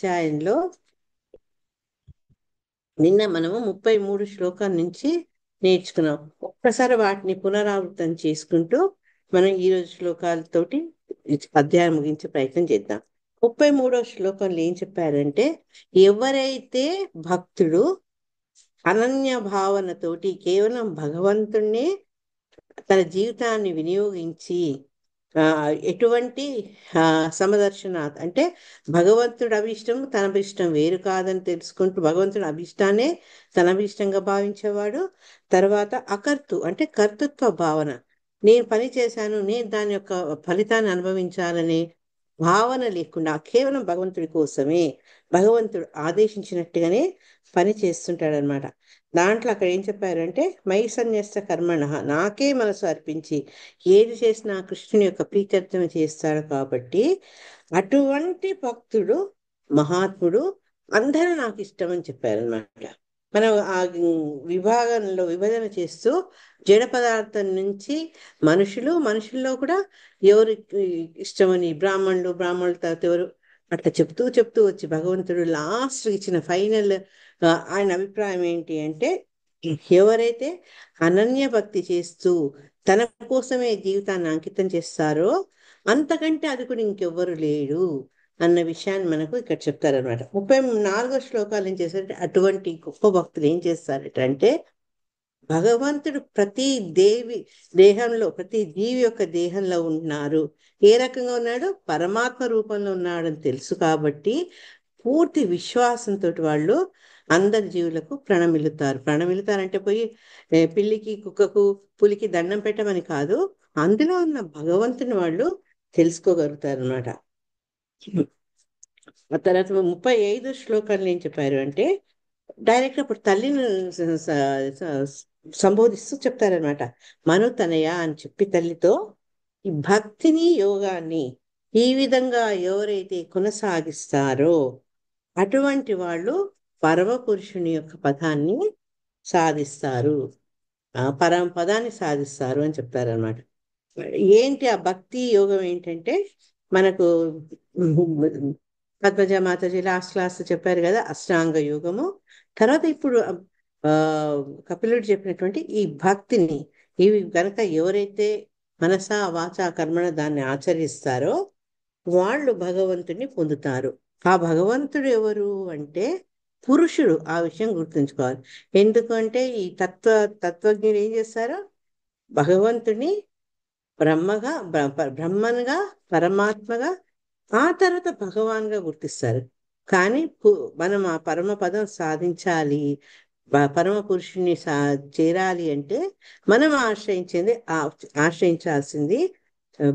అధ్యాయంలో నిన్న మనము 33 శ్లోకాల నుంచి నేర్చుకున్నాం. ఒక్కసారి వాటిని పునరావృతం చేసుకుంటూ మనం ఈ రోజు శ్లోకాలతోటి ఈ అధ్యాయం ముగించే ప్రయత్నం చేద్దాం. 33వ శ్లోకంలో ఏం చెప్పారంటే, ఎవరైతే భక్తుడు అనన్య భావనతోటి కేవలం భగవంతుణ్ణి తన జీవితాన్ని వినియోగించి ఆ ఎటువంటి ఆ సమదర్శన అంటే భగవంతుడు అభిష్టం తన అభిష్టం వేరు కాదని తెలుసుకుంటూ భగవంతుడి అభిష్టాన్నే తన అభిష్టంగా భావించేవాడు. తర్వాత అకర్తు అంటే కర్తృత్వ భావన, నేను పని చేశాను, నేను దాని యొక్క ఫలితాన్ని అనుభవించాలనే భావన లేకుండా కేవలం భగవంతుడి కోసమే భగవంతుడు ఆదేశించినట్టుగానే పని చేస్తుంటాడనమాట. దాంట్లో అక్కడ ఏం చెప్పారంటే, మై సన్యస్త కర్మణ, నాకే మనసు అర్పించి ఏది చేసినా కృష్ణుని యొక్క ప్రీత్యర్థం చేస్తాడు. కాబట్టి అటువంటి భక్తుడు మహాత్ముడు అందరూ నాకు ఇష్టం అని చెప్పారనమాట. మనం ఆ విభాగంలో విభజన చేస్తూ జడ పదార్థం నుంచి మనుషుల్లో కూడా ఎవరికి ఇష్టమని బ్రాహ్మణుల తర్వాత ఎవరు అట్లా చెప్తూ చెప్తూ వచ్చి భగవంతుడు లాస్ట్ ఇచ్చిన ఫైనల్ ఆయన అభిప్రాయం ఏంటి అంటే, ఎవరైతే అనన్య భక్తి చేస్తూ తన కోసమే జీవితాన్ని అంకితం చేస్తారో అంతకంటే అది కూడా ఇంకెవ్వరు లేడు అన్న విషయాన్ని మనకు ఇక్కడ చెప్తారనమాట. 34వ శ్లోకాలు ఏం చేస్తారంటే, అటువంటి గొప్ప భక్తులు ఏం చేస్తారట అంటే, భగవంతుడు ప్రతి జీవి యొక్క దేహంలో ఉన్నారు. ఏ రకంగా ఉన్నాడు? పరమాత్మ రూపంలో ఉన్నాడని తెలుసు కాబట్టి పూర్తి విశ్వాసంతో వాళ్ళు అందరి జీవులకు ప్రణమిల్లుతారంటే పోయి పిల్లికి కుక్కకు పులికి దండం పెట్టమని కాదు, అందులో ఉన్న భగవంతుని వాళ్ళు తెలుసుకోగలుగుతారు అనమాట. ఆ తర్వాత 35 శ్లోకంలో ఏం చెప్పారు అంటే, డైరెక్ట్ అప్పుడు తల్లిని సంబోధిస్తూ చెప్తారనమాట. మనుతనయ అని చెప్పి తల్లితో ఈ భక్తిని యోగాన్ని ఈ విధంగా ఎవరైతే కొనసాగిస్తారో అటువంటి వాళ్ళు పరమ పురుషుని యొక్క పదాన్ని సాధిస్తారు, ఆ పరమ పదాన్ని సాధిస్తారు అని చెప్తారనమాట. ఏంటి ఆ భక్తి యోగం ఏంటంటే, మనకు పద్మజ మాతాజీ లాస్ట్ క్లాస్ చెప్పారు కదా, అష్టాంగ యోగము. తర్వాత ఇప్పుడు ఆ కపిలుడు చెప్పినటువంటి ఈ భక్తిని, ఇవి కనుక ఎవరైతే మనసా వాచా కర్మణ దాన్ని ఆచరిస్తారో వాళ్ళు భగవంతుని పొందుతారు. ఆ భగవంతుడు ఎవరు అంటే పురుషుడు. ఆ విషయం గుర్తుంచుకోవాలి. ఎందుకంటే ఈ తత్వజ్ఞులు ఏం చేస్తారు? భగవంతుని బ్రహ్మన్గా, పరమాత్మగా, ఆ తర్వాత భగవాన్గా గుర్తిస్తారు. కానీ మనం ఆ పరమ పదం సాధించాలి, పరమ పురుషుని చేరాలి అంటే మనం ఆశ్రయించాల్సింది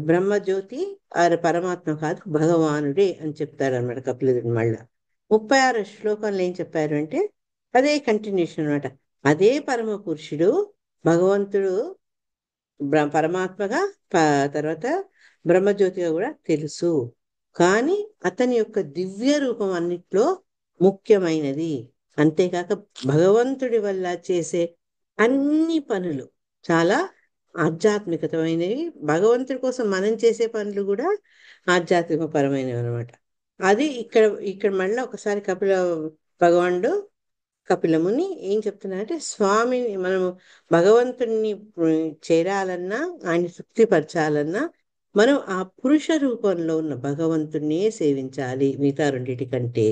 బ్రహ్మజ్యోతి ఆరు పరమాత్మ కాదు, భగవానుడే అని చెప్తాడు అనమాట కపిలుడు. మళ్ళా 36 శ్లోకంలో ఏం చెప్పారు అంటే, అదే కంటిన్యూషన్ అనమాట. అదే పరమ పురుషుడు భగవంతుడు పరమాత్మగా, తర్వాత బ్రహ్మజ్యోతిగా కూడా తెలుసు. కానీ అతని యొక్క దివ్య రూపం అన్నిట్లో ముఖ్యమైనది. అంతేకాక భగవంతుడి వల్ల చేసే అన్ని పనులు చాలా ఆధ్యాత్మికతమైనవి. భగవంతుడి కోసం మనం చేసే పనులు కూడా ఆధ్యాత్మిక పరమైనవి అనమాట. అది ఇక్కడ ఇక్కడ మళ్ళీ ఒకసారి భగవానుడు కపిలముని ఏం చెప్తున్నారంటే, స్వామిని మనము భగవంతుణ్ణి చేరాలన్నా ఆయన తృప్తిపరచాలన్నా మనం ఆ పురుష రూపంలో ఉన్న భగవంతుణ్ణే సేవించాలి మిగతా రెండిటి కంటే.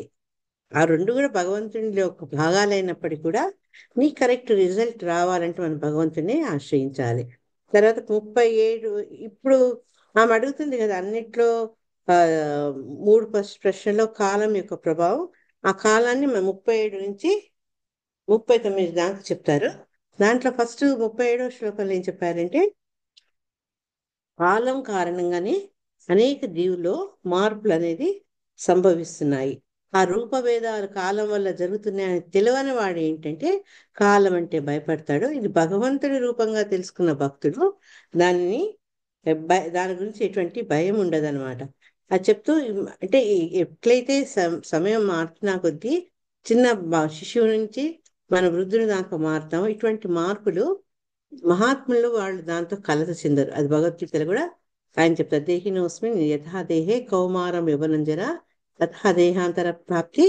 ఆ రెండు కూడా భగవంతునిలో ఒక భాగాలైనప్పటికీ కూడా నీ కరెక్ట్ రిజల్ట్ రావాలంటే మనం భగవంతుని ఆశ్రయించాలి. తర్వాత 37 ఇప్పుడు ఆమె అడుగుతుంది కదా అన్నిట్లో ఆ 3 ప్రశ్నలో కాలం యొక్క ప్రభావం. ఆ కాలాన్ని 37 నుంచి 39 దాకా చెప్తారు. దాంట్లో ఫస్ట్ 37వ శ్లోకంలో ఏం చెప్పారంటే, కాలం కారణంగానే అనేక జీవుల్లో మార్పులు అనేది సంభవిస్తున్నాయి. ఆ రూపభేదాలు కాలం వల్ల జరుగుతున్నాయని తెలియని వాడు ఏంటంటే కాలం అంటే భయపడతాడు. ఇది భగవంతుడి రూపంగా తెలుసుకున్న భక్తుడు దానిని దాని గురించి ఎటువంటి భయం ఉండదన్నమాట. అది చెప్తూ అంటే ఎట్లయితే సమయం మారుతున్నా కొద్దీ చిన్న శిశువు నుంచి మన వృద్ధుని దాకా మారుతాం. ఇటువంటి మార్పులు మహాత్ములు వాళ్ళు దాంతో కలత చెందరు. అది భగవద్గీతలు కూడా ఆయన చెప్తారు. దేహినోస్మిన్ యథా దేహే కౌమారం యవనంజర తథా దేహాంతర ప్రాప్తి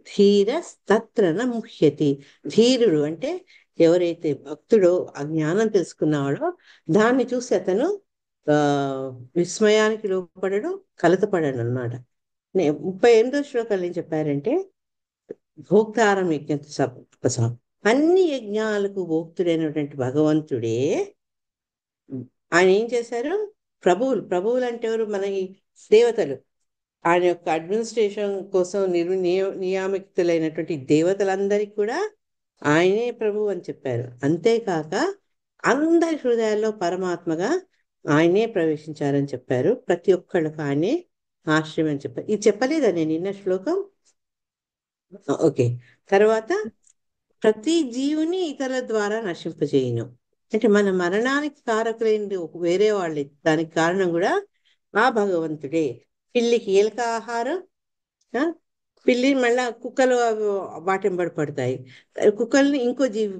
ధీర తత్ర న ముహ్యతి. ధీరుడు అంటే ఎవరైతే భక్తుడో ఆ జ్ఞానం తెలుసుకున్నాడో దాన్ని చూసి అతను ఆ విస్మయానికి లోపడడు, కలతపడడు అనమాట. 38వ శ్లోకాలు ఏం చెప్పారంటే భోక్తారం యజ్ఞ అన్ని యజ్ఞాలకు భోక్తుడైనటువంటి భగవంతుడే. ఆయన ఏం చేశారు? ప్రభువులు అంటే ఎవరు? మన ఈ దేవతలు. ఆయన యొక్క అడ్మినిస్ట్రేషన్ కోసం నియామితులైనటువంటి దేవతలందరికీ కూడా ఆయనే ప్రభువు అని చెప్పారు. అంతేకాక అందరి హృదయాల్లో పరమాత్మగా ఆయనే ప్రవేశించారని చెప్పారు. ప్రతి ఒక్కళ్ళకు ఆయనే ఆశ్రయం అని చెప్పారు. ఇది చెప్పలేదా నేను నిన్న శ్లోకం? ఓకే. తర్వాత ప్రతి జీవుని ఇతరుల ద్వారా నశింపజేయను. అంటే మన మరణానికి కారకులైన వేరే వాళ్ళే, దానికి కారణం కూడా ఆ భగవంతుడే. పిల్లికి ఎలుక ఆహారం, ఆ, పిల్లి మళ్ళా కుక్కలు వాటెంబడి పడతాయి, కుక్కల్ని ఇంకో జీవి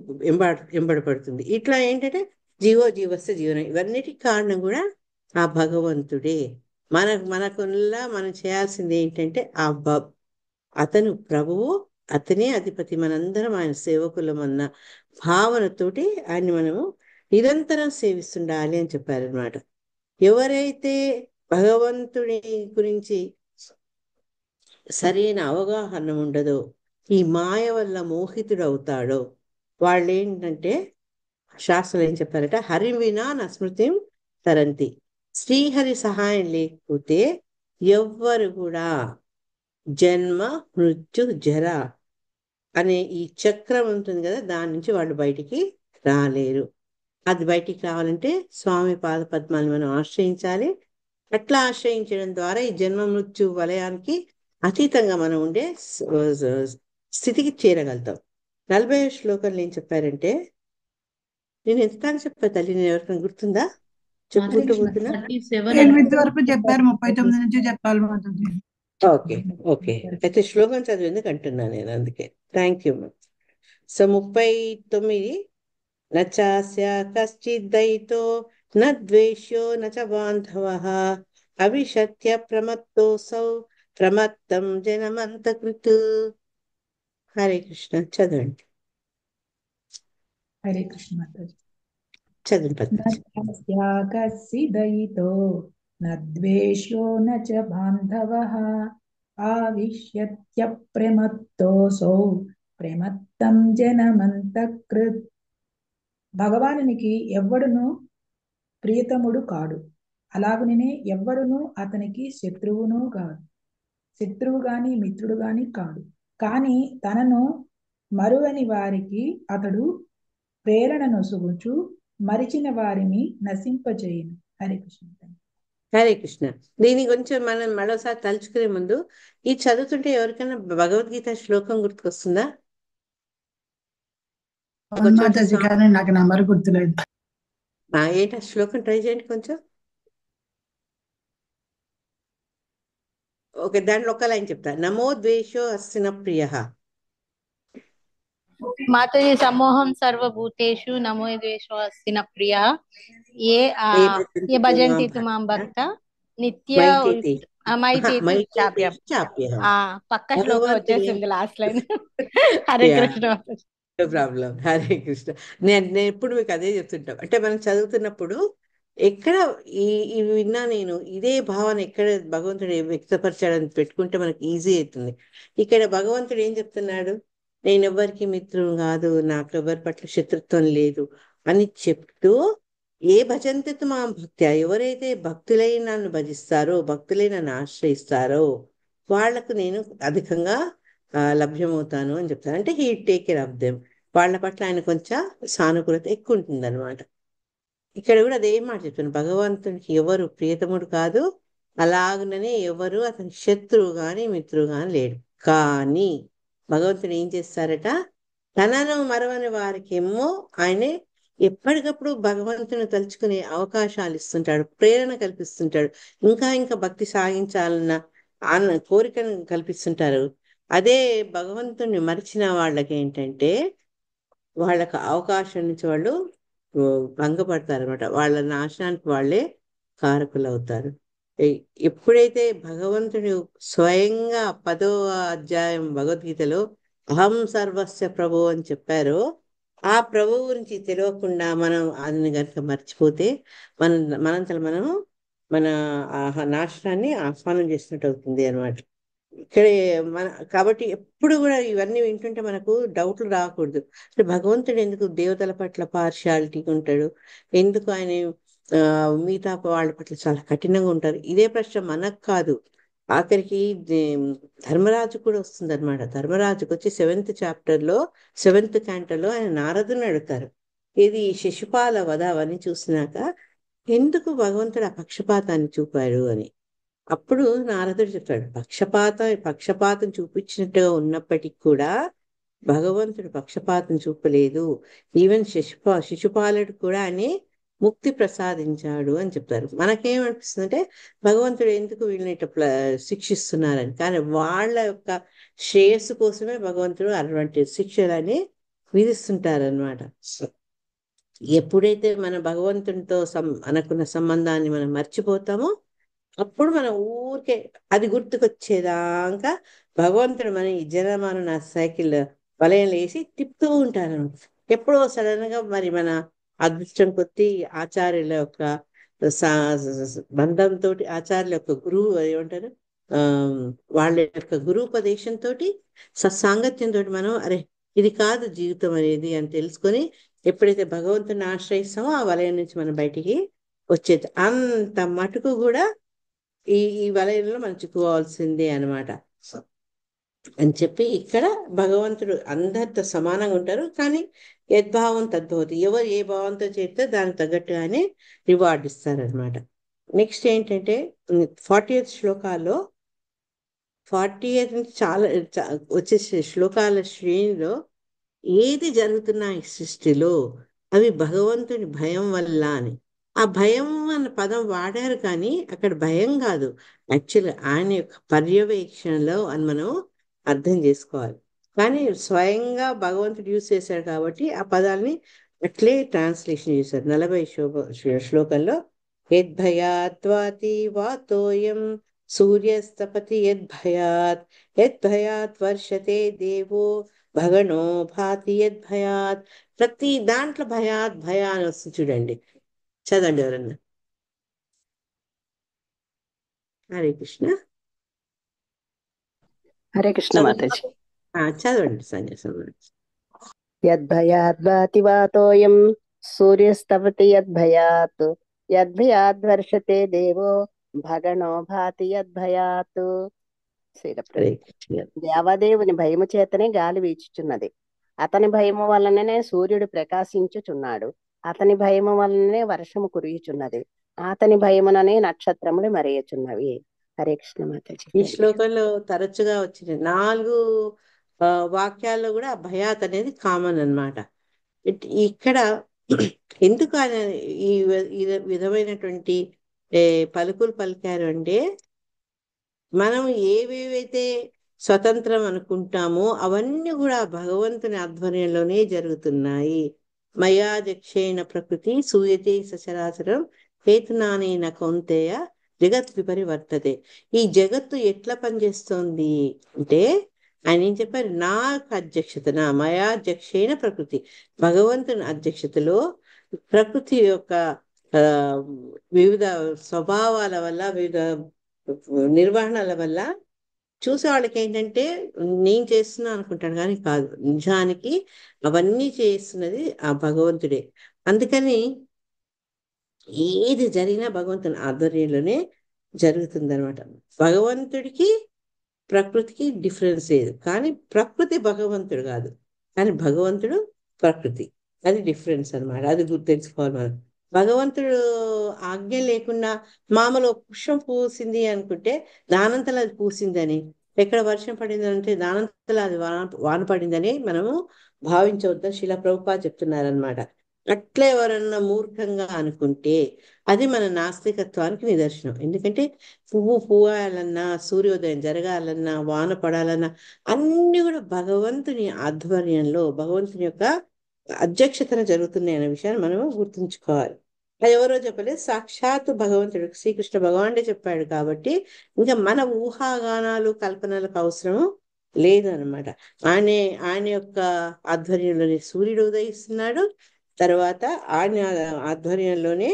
ఎంబడపడుతుంది. ఇట్లా ఏంటంటే జీవస్య జీవనం, ఇవన్నిటికి కారణం కూడా ఆ భగవంతుడే. మనకుల్లా మనం చేయాల్సింది ఏంటంటే అతను ప్రభువు, అతనే అధిపతి, మనందరం ఆయన సేవకులం అన్న భావనతోటి ఆయన్ని మనము నిరంతరం సేవిస్తుండాలి అని చెప్పారనమాట. ఎవరైతే భగవంతుడి గురించి సరైన అవగాహన ఉండదో, ఈ మాయ వల్ల మోహితుడవుతాడో, వాళ్ళు ఏంటంటే శాస్త్రం ఏం చెప్పారట, హరి వినా నస్మృతిం తరంతి. శ్రీహరి సహాయం లేకపోతే ఎవ్వరు కూడా జన్మ మృత్యు జర అనే ఈ చక్రం ఉంటుంది కదా, దాని నుంచి వాళ్ళు బయటికి రాలేరు. అది బయటికి రావాలంటే స్వామి పాద పద్మాన్ని మనం ఆశ్రయించాలి. అట్లా ఆశ్రయించడం ద్వారా ఈ జన్మ మృత్యు వలయానికి అతీతంగా మనం ఉండే స్థితికి చేరగలుగుతాం. 40వ శ్లోకంలో ఏం చెప్పారంటే, నేను ఎంతకాలం చెప్పా తల్లి, నేను ఎవరికైనా గుర్తుందా? చెప్పుకుంటూ పోతున్నా. 8 వరకు చెప్పారు, 39 నుంచి చెప్పాలి మాతాజీ. ఓకే ఓకే, అయితే శ్లోకం చదివేందుకు అంటున్నా నేను, అందుకే థ్యాంక్ యూ. సో 39, నచాస్య కశ్చిద్దయితో న ద్వేష్యో నచ బాంధవః అవిశత్య ప్రమత్తోసౌ ప్రమత్తం జనమంతకృత్. హరే కృష్ణ. చదవండి. హరే కృష్ణ మాతాజీ. చదవండి పద్మజీ. కస్సిదయితో న ద్వేషో న చ బాంధవః ఆవిశ్యత్యప్రమత్తోసౌ ప్రమత్తం జనమంతకృత్. భగవానునికి ఎవ్వడును ప్రియతముడు కాడు, అలాగనే ఎవ్వడును అతనికి శత్రువును కాదు, శత్రువు గాని మిత్రుడు గాని కాడు. కానీ తనను మరువని వారికి అతడు ప్రేరణ నొసుగుచు మరిచిన వారిని నశింపచేయును. హరే కృష్ణ. హరే కృష్ణ. దీని కొంచెం మనం మరోసారి తలుచుకునే ముందు ఈ చదువుతుంటే ఎవరికైనా భగవద్గీత శ్లోకం గుర్తుకొస్తుందా? ఒక చోట మాతాజీ కానీ నాకు నంబర్ గుర్తులేదు. ఏంటి ఆ శ్లోకం ట్రై చేయండి కొంచెం. ఓకే, దాంట్లో ఒక లైన్ చెప్తా. నమో ద్వేషో అస్సిన ప్రియ. మాతాజీ సమోహం సర్వభూతేషు నమో ద్వేషో అస్తి న ప్రియ ఏ భజంతి తు మాం భక్త నిత్య మైతేతి చాప్యం. పక్క శ్లోకం వచ్చేసింది last line. Hare Krishna. Problem. Hare Krishna. నేను ఎప్పుడు మీకు అదే చెప్తుంటాం, అంటే మనం చదువుతున్నప్పుడు ఎక్కడ ఇవి విన్నా నేను ఇదే భావన ఎక్కడ భగవంతుడు వ్యక్తపరచాడని పెట్టుకుంటే మనకి ఈజీ అవుతుంది. ఇక్కడ భగవంతుడు ఏం చెప్తున్నాడు? నేను ఎవరికి మిత్రుడు కాదు, నాకు ఎవరి పట్ల శత్రుత్వం లేదు అని చెప్తూ, ఏ భజంతితు మా భక్తి, ఎవరైతే భక్తులై నన్ను భజిస్తారో, భక్తులై నన్ను ఆశ్రయిస్తారో వాళ్లకు నేను అధికంగా లభ్యమవుతాను అని చెప్తాను. అంటే he take care of them. వాళ్ళ పట్ల ఆయన కొంచెం సానుకూలత ఎక్కువ ఉంటుంది అనమాట. ఇక్కడ కూడా అదేం మాట చెప్తాను, భగవంతునికి ఎవరు ప్రియతముడు కాదు, అలాగనే ఎవరు అతని శత్రువు గాని మిత్రువు గాని లేడు. కానీ భగవంతుడు ఏం చేస్తారట, తనను మరవని వారికేమో ఆయనే ఎప్పటికప్పుడు భగవంతుని తలుచుకునే అవకాశాలు ఇస్తుంటాడు, ప్రేరణ కల్పిస్తుంటాడు, ఇంకా ఇంకా భక్తి సాగించాలన్న కోరికను కల్పిస్తుంటారు. అదే భగవంతుని మరిచిన వాళ్ళకి ఏంటంటే వాళ్ళకు అవకాశం నుంచి వాళ్ళు భంగపడతారు అనమాట. వాళ్ళ నాశనానికి వాళ్ళే కారకులు అవుతారు. ఎ- ఎప్పుడైతే భగవంతుడు స్వయంగా 10వ అధ్యాయం భగవద్గీతలో అహం సర్వస్య ప్రభు అని చెప్పారో, ఆ ప్రభు గురించి తెలియకుండా మనం అది కనుక మర్చిపోతే మనం మనంతలో మనం మన నాశనాన్ని ఆహ్వానం చేసినట్టు అవుతుంది అనమాట. ఇక్కడ మన కాబట్టి ఎప్పుడు కూడా ఇవన్నీ వింటుంటే మనకు డౌట్లు రాకూడదు. అంటే భగవంతుడు ఎందుకు దేవతల పట్ల పార్షియాలిటీ ఉంటాడు, ఎందుకు ఆయన ఆ మిగతా వాళ్ళ పట్ల చాలా కఠినంగా ఉంటారు? ఇదే ప్రశ్న మనకు కాదు, ఆఖరికి ధర్మరాజు కూడా వస్తుంది అనమాట. ధర్మరాజుకు వచ్చి 7th చాప్టర్ లో 7th క్యాంటలో ఆయన నారదుని అడుగుతారు, ఇది శిశుపాల వధ అవన్నీ చూసినాక ఎందుకు భగవంతుడు ఆ పక్షపాతాన్ని చూపాడు అని. అప్పుడు నారదుడు చెప్తాడు, పక్షపాతం చూపించినట్టుగా ఉన్నప్పటికీ కూడా భగవంతుడు పక్షపాతం చూపలేదు. ఈవెన్ శిశుపాలుడు కూడా అని ముక్తి ప్రసాదించాడు అని చెప్తారు. మనకేమనిపిస్తుంది అంటే భగవంతుడు ఎందుకు వీళ్ళని ఇట్లా శిక్షిస్తున్నారని. కానీ వాళ్ళ యొక్క శ్రేయస్సు కోసమే భగవంతుడు అటువంటి శిక్షలని విధిస్తుంటారనమాట. ఎప్పుడైతే మన భగవంతునితో అనుకున్న సంబంధాన్ని మనం మర్చిపోతామో అప్పుడు మనం ఊరికే అది గుర్తుకొచ్చేదాకా భగవంతుడు మన ఈ జనమాన సైకిల్ వలయంలో వేసి తిప్పుతూ ఉంటారు. ఎప్పుడో సడన్ గా మరి మన అదృష్టం కొద్దీ ఆచార్యుల యొక్క బంధంతో, ఆచార్యుల యొక్క గురువు ఏమంటారు, ఆ వాళ్ళ యొక్క గురూపదేశంతో, సత్సాంగత్యంతో మనం అరే ఇది కాదు జీవితం అనేది అని తెలుసుకొని ఎప్పుడైతే భగవంతుని ఆశ్రయిస్తామో ఆ వలయం నుంచి మనం బయటికి వచ్చేది. అంత మటుకు కూడా ఈ వలయంలో మనం చిక్కుకోవాల్సిందే అనమాట అని చెప్పి ఇక్కడ భగవంతుడు అందరితో సమానంగా ఉంటారు. కానీ యద్భావం తద్భవతి, ఎవరు ఏ భావంతో చేస్తే దానికి తగ్గట్టుగానే రివార్డ్ ఇస్తారనమాట. నెక్స్ట్ ఏంటంటే 40th శ్లోకాల్లో 48 నుంచి చాలా వచ్చే శ్లోకాల శ్రేణిలో ఏది జరుగుతున్నా ఈ సృష్టిలో అవి భగవంతుని భయం వల్ల అని. ఆ భయం అన్న పదం వాడారు కానీ అక్కడ భయం కాదు, యాక్చువల్గా ఆయన యొక్క పర్యవేక్షణలో అని మనం అర్థం చేసుకోవాలి. కానీ స్వయంగా భగవంతుడు యూజ్ చేశాడు కాబట్టి ఆ పదాల్ని అట్లే ట్రాన్స్లేషన్ చేశారు. 40 శ్లోకంలో యద్భయాద్వాతి వాతోయం సూర్యస్తపతి యద్భయాత్ వర్షతే దేవో భగనో భాతి యద్భయాత్. ప్రతి దాంట్లో భయా అని వస్తుంది చూడండి. చదవండి ఎవరన్నా. హరే కృష్ణ. హరే కృష్ణ మాతాజీ. చదవండి సన్యాసం. యద్భయాద్వాతి వాతోయం సూర్యస్తపతి యద్భయాత్ వర్షతే దేవో భగనో భాతి యద్భయాత్. దేవదేవుని భయము చేతనే గాలి వీచుచున్నది, అతని భయము వలననే సూర్యుడు ప్రకాశించుచున్నాడు, అతని భయము వలననే వర్షము కురియుచున్నది, అతని భయముననే నక్షత్రములు మరేయుచున్నవి. హరే కృష్ణ మాతాజీ. ఈ శ్లోకంలో తరచుగా వచ్చిన 4 వాక్యాల్లో కూడా భయాత్ అనేది కామన్ అన్నమాట. ఇక్కడ ఎందుకు ఆయన ఈ విధమైనటువంటి పలుకులు పలికారు అంటే, మనం ఏవేవైతే స్వతంత్రం అనుకుంటామో అవన్నీ కూడా భగవంతుని ఆధ్వర్యంలోనే జరుగుతున్నాయి. మయాధ్యక్షేణ ప్రకృతి సూయతే సచరాచరం హేతునానేన కౌంతేయ జగత్ విపరివర్తతే. ఈ జగత్తు ఎట్లా పనిచేస్తోంది అంటే ఆయన ఏం చెప్పారు, నా అధ్యక్షతన మయాధ్యక్షేణ ప్రకృతి, భగవంతుని అధ్యక్షతలో ప్రకృతి యొక్క వివిధ స్వభావాల వల్ల, వివిధ నిర్వహణల వల్ల చూసే వాళ్ళకి ఏంటంటే నేను చేస్తున్నా అనుకుంటాను కానీ కాదు, నిజానికి అవన్నీ చేస్తున్నది ఆ భగవంతుడే. అందుకని ఏది జరిగినా భగవంతుని ఆధ్వర్యంలోనే జరుగుతుంది అనమాట. భగవంతుడికి ప్రకృతికి డిఫరెన్స్ లేదు, కానీ ప్రకృతి భగవంతుడు కాదు, కానీ భగవంతుడు ప్రకృతి, అది డిఫరెన్స్ అనమాట. అది గుర్తు తెలుసుకోవాలి మనం. భగవంతుడు ఆజ్ఞ లేకుండా మామూలు పుష్పం పూసింది అనుకుంటే దానంతలా అది పూసిందని, ఎక్కడ వర్షం పడింది అంటే దానంతలా అది వాన పడిందని మనము భావించవద్దని శిలా ప్రభుపాద చెప్తున్నారనమాట. అట్లా ఎవరన్నా మూర్ఖంగా అనుకుంటే అది మన నాస్తికత్వానికి నిదర్శనం. ఎందుకంటే పువ్వు పూయాలన్నా, సూర్యోదయం జరగాలన్నా, వాన పడాలన్నా అన్ని కూడా భగవంతుని ఆధ్వర్యంలో, భగవంతుని యొక్క అధ్యక్షతన జరుగుతున్నాయి అనే విషయాన్ని మనము గుర్తుంచుకోవాలి. అది ఎవరో చెప్పలేదు, సాక్షాత్తు భగవంతుడు శ్రీకృష్ణ భగవానుడే చెప్పాడు కాబట్టి ఇంకా మన ఊహాగానాలు కల్పనలకు అవసరం లేదు అనమాట. ఆయన ఆయన యొక్క ఆధ్వర్యంలోనే సూర్యుడు ఉదయిస్తున్నాడు. తర్వాత ఆయన ఆధ్వర్యంలోనే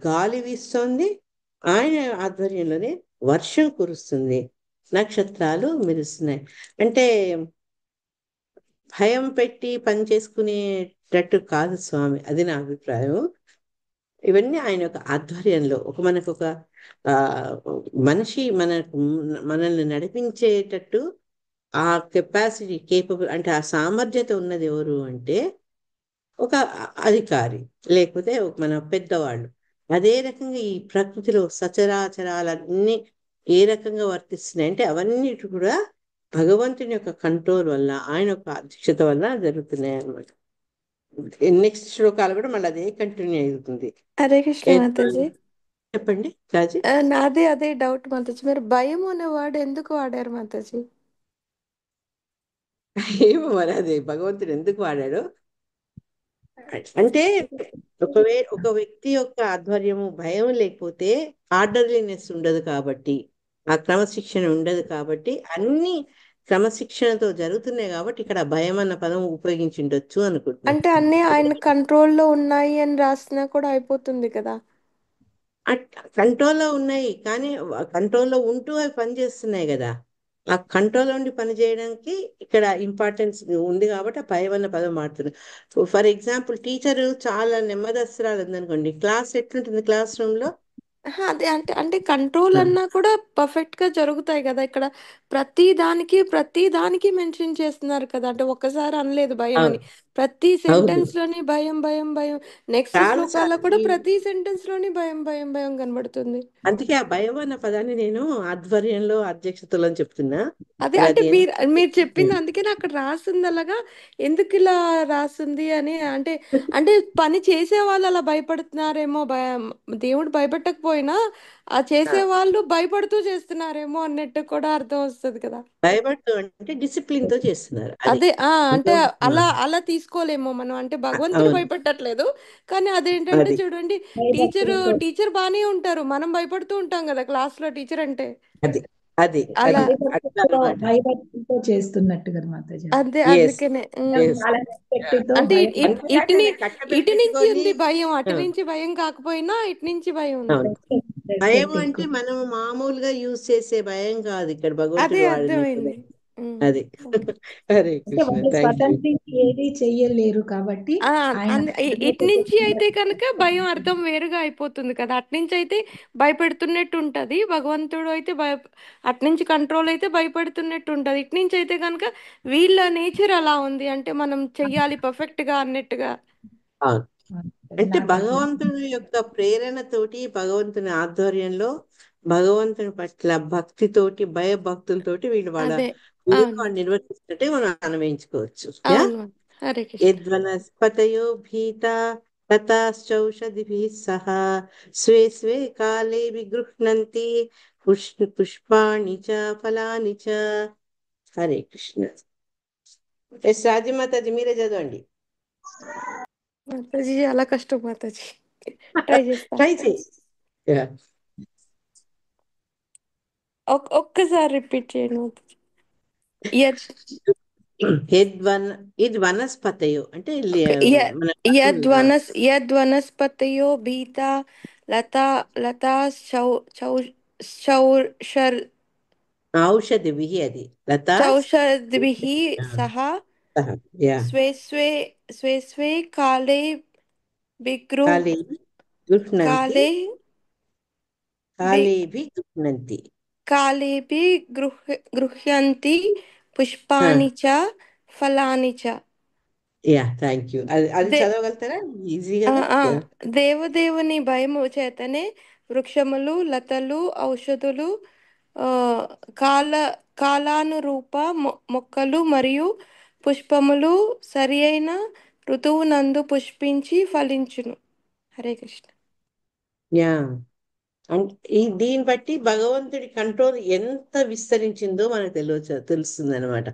గాలి వీస్తోంది. ఆయన ఆధ్వర్యంలోనే వర్షం కురుస్తుంది, నక్షత్రాలు మెరుస్తున్నాయి. అంటే భయం పెట్టి పని చేసుకునేటట్టు కాదు స్వామి, అది నా అభిప్రాయం. ఇవన్నీ ఆయన యొక్క ఆధ్వర్యంలో మనకు ఒక ఆ మనిషి మనల్ని నడిపించేటట్టు ఆ కెపాసిటీ కేపబుల్ అంటే ఆ సామర్థ్యత ఉన్నది ఎవరు అంటే ఒక అధికారి, లేకపోతే మన పెద్దవాళ్ళు. అదే రకంగా ఈ ప్రకృతిలో సచరాచరాలన్నీ ఏ రకంగా వర్తిస్తున్నాయి అంటే అవన్నిటి కూడా భగవంతుని యొక్క కంట్రోల్ వల్ల, ఆయన యొక్క అధ్యక్షత వల్ల జరుగుతున్నాయి అన్నమాట. నెక్స్ట్ శ్లోకాలు కూడా మళ్ళీ అదే కంటిన్యూ అవుతుంది. హరే కృష్ణ మాతాజీ. చెప్పండి రాజీ. నాది అదే డౌట్ మాతాజీ, మీరు భయం అనే వర్డ్ ఎందుకు వాడారు మాతాజీ? ఏమో మరి అది భగవంతుడు ఎందుకు వాడాడు అంటే ఒక వ్యక్తి యొక్క ఆధ్వర్యము భయం లేకపోతే ఆర్డర్లీనెస్ ఉండదు కాబట్టి, ఆ క్రమశిక్షణ ఉండదు కాబట్టి, అన్ని క్రమశిక్షణతో జరుగుతున్నాయి కాబట్టి ఇక్కడ భయం అన్న పదం ఉపయోగించి ఉండొచ్చు అనుకుంటున్నాను. అంటే అన్ని ఆయన కంట్రోల్లో ఉన్నాయి అని రాసినా కూడా అయిపోతుంది కదా. కంట్రోల్లో ఉన్నాయి కానీ కంట్రోల్లో ఉంటూ అవి పనిచేస్తున్నాయి కదా. ఆ కంట్రోల్ ఉండి పని చేయడానికి ఇక్కడ ఇంపార్టెన్స్ ఉంది కాబట్టి ఆ భయం అన్న పదం మారుతుంది. ఫర్ ఎగ్జాంపుల్ టీచర్ చాలా నెమ్మదస్తురాలు ఉందనుకోండి, క్లాస్ ఎట్లుంటుంది క్లాస్ రూమ్ లో? అదే అంటే అంటే కంట్రోల్ అన్నా కూడా పర్ఫెక్ట్ గా జరుగుతాయి కదా. ఇక్కడ ప్రతి దానికి మెన్షన్ చేస్తున్నారు కదా. అంటే ఒక్కసారి అనలేదు భయం అని, ప్రతి సెంటెన్స్ లోని భయం భయం భయం. నెక్స్ట్ చాలా శ్లోకాల్లో కూడా ప్రతి సెంటెన్స్ లోని భయం భయం భయం కనబడుతుంది. అందుకే ఆ భయం అన్న పదాన్ని నేను ఆధ్వర్యంలో అధ్యక్షతలో అని చెప్తున్నా. అదే అంటే మీరు చెప్పింది అందుకే అక్కడ రాసింది అలాగా. ఎందుకు ఇలా రాసింది అని అంటే అంటే పని చేసే వాళ్ళు అలా భయపడుతున్నారేమో, దేవుడు భయపెట్టకపోయినా ఆ చేసే వాళ్ళు భయపడుతూ చేస్తున్నారేమో అన్నట్టు కూడా అర్థం వస్తుంది కదా. భయపడుతూ అంటే డిసిప్లిన్ తో చేస్తున్నారు. అదే అంటే అలా తీసుకోలేమో మనం. అంటే భగవంతుడు భయపెట్టట్లేదు కానీ అదేంటంటే చూడండి, టీచర్ బానే ఉంటారు, మనం భయపడుతూ ఉంటాం కదా క్లాస్ లో టీచర్ అంటే. అది అది అలా భయభక్తితో చేస్తున్నట్టు కదా మాతాజీ. అదే అందుకనే అంటే ఇటు నుంచి ఉంది భయం, అటు నుంచి భయం కాకపోయినా ఇటు నుంచి భయం ఉంది. భయం అంటే మనం మామూలుగా యూజ్ చేసే భయం కాదు ఇక్కడ అదే భగవంతుడు అర్థమైంది. అది. హరే కృష్ణ. స్వతంత్రించి ఏది చెయ్యలేరు కాబట్టి ఇటు నుంచి అయితే కనుక భయం అర్థం వేరుగా అయిపోతుంది కదా. అట్నుంచి అయితే భయపెడుతున్నట్టు ఉంటది, భగవంతుడు అయితే అట్నుంచి కంట్రోల్ అయితే భయపెడుతున్నట్టు ఉంటది. ఇటు నుంచి అయితే కనుక వీళ్ళ నేచర్ అలా ఉంది, అంటే మనం చెయ్యాలి పర్ఫెక్ట్ గా అన్నట్టుగా. అంటే భగవంతుని యొక్క ప్రేరణతోటి, భగవంతుని ఆధ్వర్యంలో, భగవంతుని పట్ల భక్తితోటి, భయభక్తులతోటి వీళ్ళు వాళ్ళ నిర్వర్తిస్తుంటే మనం అన్వయించుకోవచ్చు. హరే కృష్ణ. యద్వనస్పతయో భీత తతశ్చౌషధిభిః సహ స్వే స్వే కాలే విగృహ్ణంతి పుష్పాణి చ ఫలాని చ. హరే కృష్ణ. రాజీ మాతాజీ మీరే చదవండి. మాతాజీ చాలా కష్టం మాతాజీ, ట్రై చేయి. ఒక్కసారి రిపీట్ చేయండి మాతాజీ. ఇది వనస్పతయో అంటే యద్వనస్పతయో భీత ఔషధిభిః అది చౌషధిభిః సహ స్వే స్వే కాలే గృహ్యంతి పుష్పాని చ ఫలాని చ. Thank you. అది చదవగలుగుతారా ఈజీగా? దేవదేవుని భయము చేతనే వృక్షములు, లతలు, ఔషధులు, కాలానురూప మొక్కలు మరియు పుష్పములు సరి అయిన ఋతువునందు పుష్పించి ఫలించును. హరే కృష్ణ. దీన్ని బట్టి భగవంతుడి కంట్రోల్ ఎంత విస్తరించిందో మనకు తెలుస్తుంది అనమాట.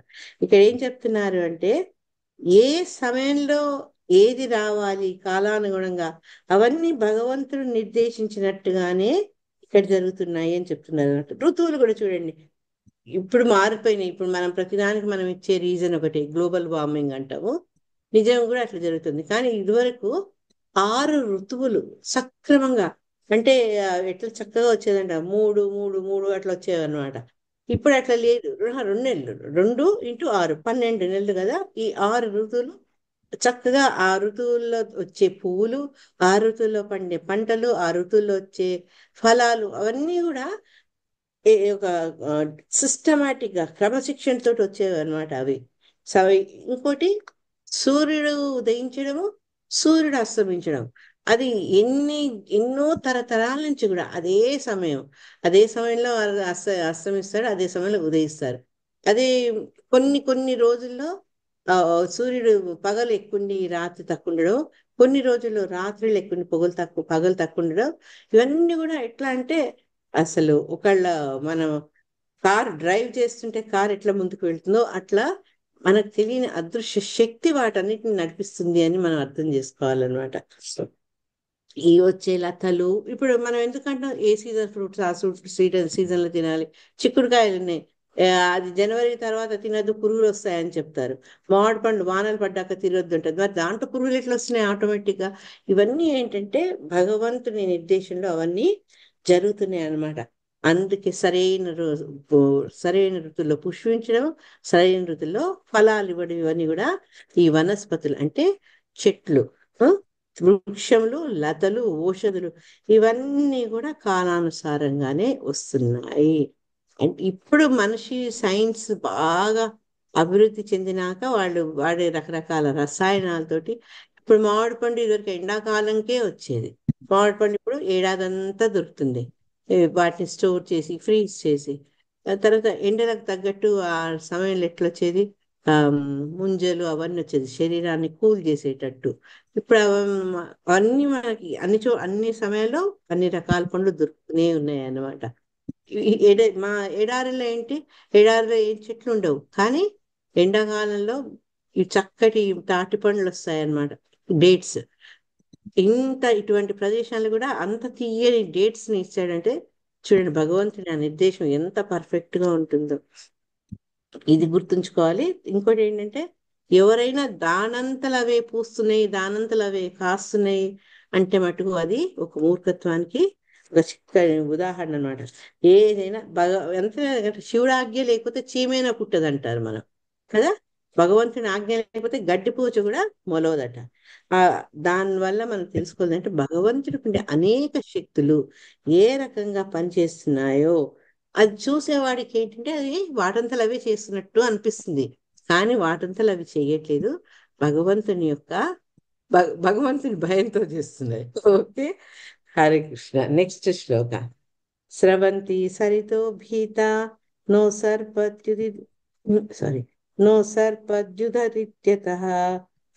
ఇక్కడ ఏం చెప్తున్నారు అంటే ఏ సమయంలో ఏది రావాలి కాలానుగుణంగా, అవన్నీ భగవంతుడు నిర్దేశించినట్టుగానే ఇక్కడ జరుగుతున్నాయి అని చెప్తున్నారు అన్నమాట. ఋతువులు కూడా చూడండి, ఇప్పుడు మారిపోయినాయి. ఇప్పుడు మనం ప్రతిదానికి మనం ఇచ్చే రీజన్ ఒకటి, గ్లోబల్ వార్మింగ్ అంటాము. నిజం కూడా అట్లా జరుగుతుంది. కానీ ఇదివరకు 6 ఋతువులు సక్రమంగా, అంటే ఎట్లా చక్కగా వచ్చేదంట, మూడు మూడు మూడు అట్లా వచ్చేవన్నమాట. ఇప్పుడు అట్లా లేదు. 2 నెలలు, 2 × 6 12 నెలలు కదా. ఈ 6 ఋతువులు చక్కగా, ఆ ఋతువుల్లో వచ్చే పువ్వులు, ఆ ఋతువుల్లో పండే పంటలు, ఆ ఋతువుల్లో వచ్చే ఫలాలు, అవన్నీ కూడా ఒక సిస్టమాటిక్ గా క్రమశిక్షణ తోటి వచ్చేవి అనమాట అవి. సో ఇంకోటి, సూర్యుడు ఉదయించడము, సూర్యుడు అస్తమించడం, అది ఎన్నో తరతరాల నుంచి కూడా అదే సమయంలో వాళ్ళు అస్తమిస్తాడు, అదే సమయంలో ఉదయిస్తారు. అదే కొన్ని కొన్ని రోజుల్లో సూర్యుడు పగలు ఎక్కుండి రాత్రి తక్కువ ఉండడం, కొన్ని రోజుల్లో రాత్రులు ఎక్కుండి పగలు తక్కువ ఉండడం. ఇవన్నీ కూడా ఎట్లా అంటే, అసలు ఒకళ్ళ, మనం కార్ డ్రైవ్ చేస్తుంటే కార్ ఎట్లా ముందుకు వెళ్తుందో అట్లా మనకు తెలియని అదృశ్య శక్తి వాటన్నిటిని నడిపిస్తుంది అని మనం అర్థం చేసుకోవాలన్నమాట. ఈ వచ్చే లతలు, ఇప్పుడు మనం ఎందుకంటాం ఏ సీజన్ ఫ్రూట్స్ ఆ సీజన్ లో తినాలి. చిక్కుడుకాయలు ఉన్నాయి, అది జనవరి తర్వాత తినద్దు, పురుగులు వస్తాయని చెప్తారు. మామిడి పండు వానలు పడ్డాక తినొద్దు ఉంటుంది. మరి దాంట్లో పురుగులు ఎట్లా వస్తున్నాయి ఆటోమేటిక్ గా? ఇవన్నీ ఏంటంటే భగవంతుని నిర్దేశంలో అవన్నీ జరుగుతున్నాయి అన్నమాట. అందుకే సరైన ఋతుల్లో పుష్పించడం, సరైన ఋతుల్లో ఫలాలు ఇవ్వడం, ఇవన్నీ కూడా ఈ వనస్పతులు అంటే చెట్లు, ఆ, వృక్షములు, లతలు, ఔషధులు, ఇవన్నీ కూడా కాలానుసారంగానే వస్తున్నాయి. అంటే ఇప్పుడు మనిషి సైన్స్ బాగా అభివృద్ధి చెందినాక వాళ్ళు వాడే రకరకాల రసాయనాలతోటి, ఇప్పుడు మామిడి పండు ఇదివరకు ఎండాకాలంకే వచ్చేది, మామిడి పండు ఇప్పుడు ఏడాదంతా దొరుకుతుంది. వాటిని స్టోర్ చేసి ఫ్రీజ్ చేసి, ఆ తర్వాత ఎండలకు తగ్గట్టు ఆ సమయంలో ఎట్లా వచ్చేది, ఆ ముంజలు అవన్నీ వచ్చేది శరీరాన్ని కూల్ చేసేటట్టు. ఇప్పుడు అవన్నీ మనకి అన్ని సమయాల్లో అన్ని రకాల పండ్లు దొరుకుతూనే ఉన్నాయి అన్నమాట. మా ఎడారిలో ఏంటి, ఎడారిలో ఏం చెట్లు ఉండవు, కానీ ఎండాకాలంలో ఈ చక్కటి తాటి పండ్లు వస్తాయన్నమాట, డేట్స్. ఇటువంటి ప్రదేశాలు కూడా అంత తీయని డేట్స్ ని ఇచ్చాడంటే చూడండి, భగవంతుని ఆ నిర్దేశం ఎంత పర్ఫెక్ట్ గా ఉంటుందో ఇది గుర్తుంచుకోవాలి. ఇంకోటి ఏంటంటే, ఎవరైనా దానంతలు అవే పూస్తున్నాయి, దానంతలు అవే కాస్తున్నాయి అంటే మటుకు అది ఒక మూర్ఖత్వానికి ఒక చిక్కని ఉదాహరణ అనమాట. ఏదైనా ఎంత శివుడు ఆజ్ఞ లేకపోతే చీమైనా పుట్టదంటారు మనం కదా. భగవంతుని ఆజ్ఞ లేకపోతే గడ్డిపూచ కూడా మొలవదట. ఆ దానివల్ల మనం తెలుసుకోవాలంటే భగవంతుడికి ఉండే అనేక శక్తులు ఏ రకంగా పనిచేస్తున్నాయో అది చూసేవాడికి ఏంటంటే అది వాటంతలు అవే చేస్తున్నట్టు అనిపిస్తుంది, కానీ వాటంతలు అవి చేయట్లేదు. భగవంతుని యొక్క భగవంతుని భయంతో చేస్తున్నాయి. ఓకే, హరే కృష్ణ. నెక్స్ట్ శ్లోక. స్రవంతి సరితో భీత నో సర్పద్యుది నో సర్పద్యుధరిత్యతః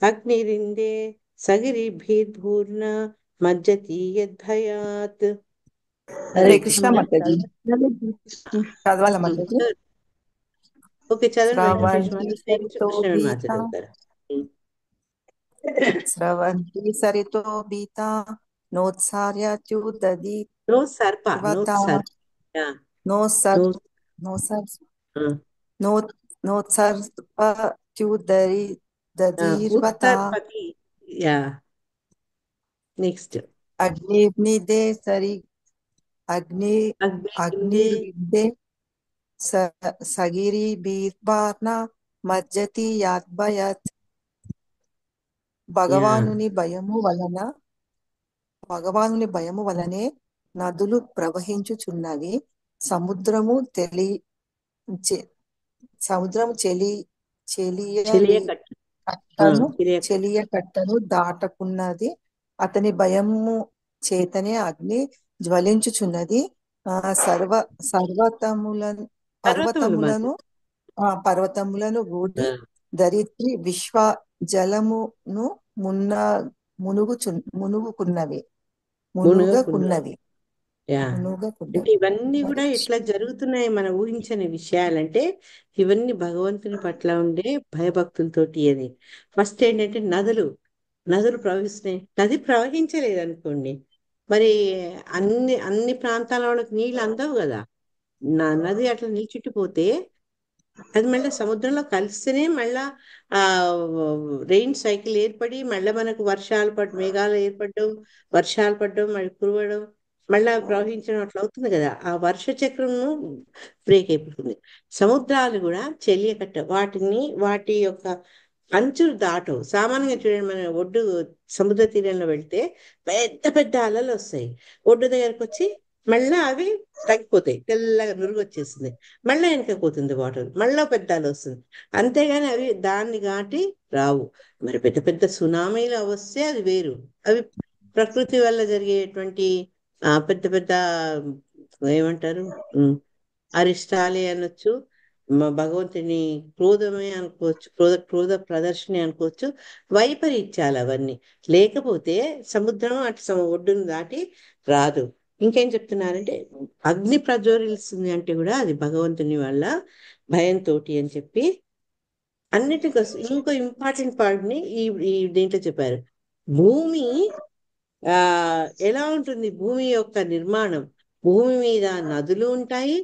అగ్నిరిందే సగిరిభిర్భూర్ణ మజ్జతి యద్భయాత్. హరే కృష్ణ మాతాజీ. చదవాలా మాతాజీ? ఓకే, చదవండి. స్రవంతి సరితో భీత స్రవంతి సరితో భీత నోత్సార్యత్యుదధి నో సర్ప నోత్సర్పత్యుదరిర్వత నెక్స్ట్ అగ్నిర్నిదే సరి అగ్నిర్విద్దే సగిరిభిర్వార్ణ మజ్జతి యాద్భయత్. భగవానుని భయము వలనే నదులు ప్రవహించుచున్నవి, సముద్రము చెలియ కట్టను దాటకున్నది. అతని భయము చేతనే అగ్ని జ్వలించుచున్నది. పర్వతములను గూడి ధరిత్రి విశ్వ జలమును మునుగుకున్నవి. అంటే ఇవన్నీ కూడా ఎట్లా జరుగుతున్నాయి, మనం ఊహించని విషయాలంటే ఇవన్నీ భగవంతుని పట్ల ఉండే భయభక్తులతోటి. అది ఫస్ట్ ఏంటంటే నదులు నదులు ప్రవహిస్తున్నాయి. నది ప్రవహించలేదు అనుకోండి, మరి అన్ని ప్రాంతాల వాళ్ళకి నీళ్ళు అందవు కదా. నది అట్లా నిల్చుట్టిపోతే అది మళ్ళీ సముద్రంలో కలిస్తేనే మళ్ళా ఆ రెయిన్ సైకిల్ ఏర్పడి మళ్ళీ మనకు వర్షాలు మేఘాలు ఏర్పడడం, వర్షాలు పడడం, మళ్ళీ కురవడం, మళ్ళా ప్రవహించడం అట్లా అవుతుంది కదా. ఆ వర్ష చక్రం బ్రేక్ అయిపోతుంది. సముద్రాలు కూడా చెలియకట్ట, వాటి యొక్క అంచులు దాటవు. సామాన్యంగా చూడండి, మన ఒడ్డు సముద్ర తీరంలో వెళ్తే పెద్ద పెద్ద అలలు వస్తాయి, ఒడ్డు దగ్గరకు వచ్చి మళ్ళా అవి తగ్గిపోతాయి, తెల్లగా నురుగు వచ్చేస్తుంది, మళ్ళా వెనక్కి పోతుంది వాటర్, మళ్ళా పెద్ద అల వస్తుంది. అంతేగాని అవి దాన్ని దాటి రావు. మరి పెద్ద పెద్ద సునామీలు వస్తే అది వేరు. అవి ప్రకృతి వల్ల జరిగేటువంటి పెద్ద పెద్ద ఏమంటారు, అరిష్టాలే అనొచ్చు, భగవంతుని క్రోధమే అనుకోవచ్చు, క్రోధ ప్రదర్శన అనుకోవచ్చు, వైపరీత్యాలు అవన్నీ. లేకపోతే సముద్రం అటు ఒడ్డును దాటి రాదు. ఇంకేం చెప్తున్నారంటే అగ్ని ప్రజ్వరిస్తుంది అంటే కూడా అది భగవంతుని వల్ల భయంతో అని చెప్పి అన్నిటికోసం ఇంకో ఇంపార్టెంట్ పార్ట్ ని ఈ దీంట్లో చెప్పారు. భూమి ఎలా ఉంటుంది, భూమి యొక్క నిర్మాణం. భూమి మీద నదులు ఉంటాయి,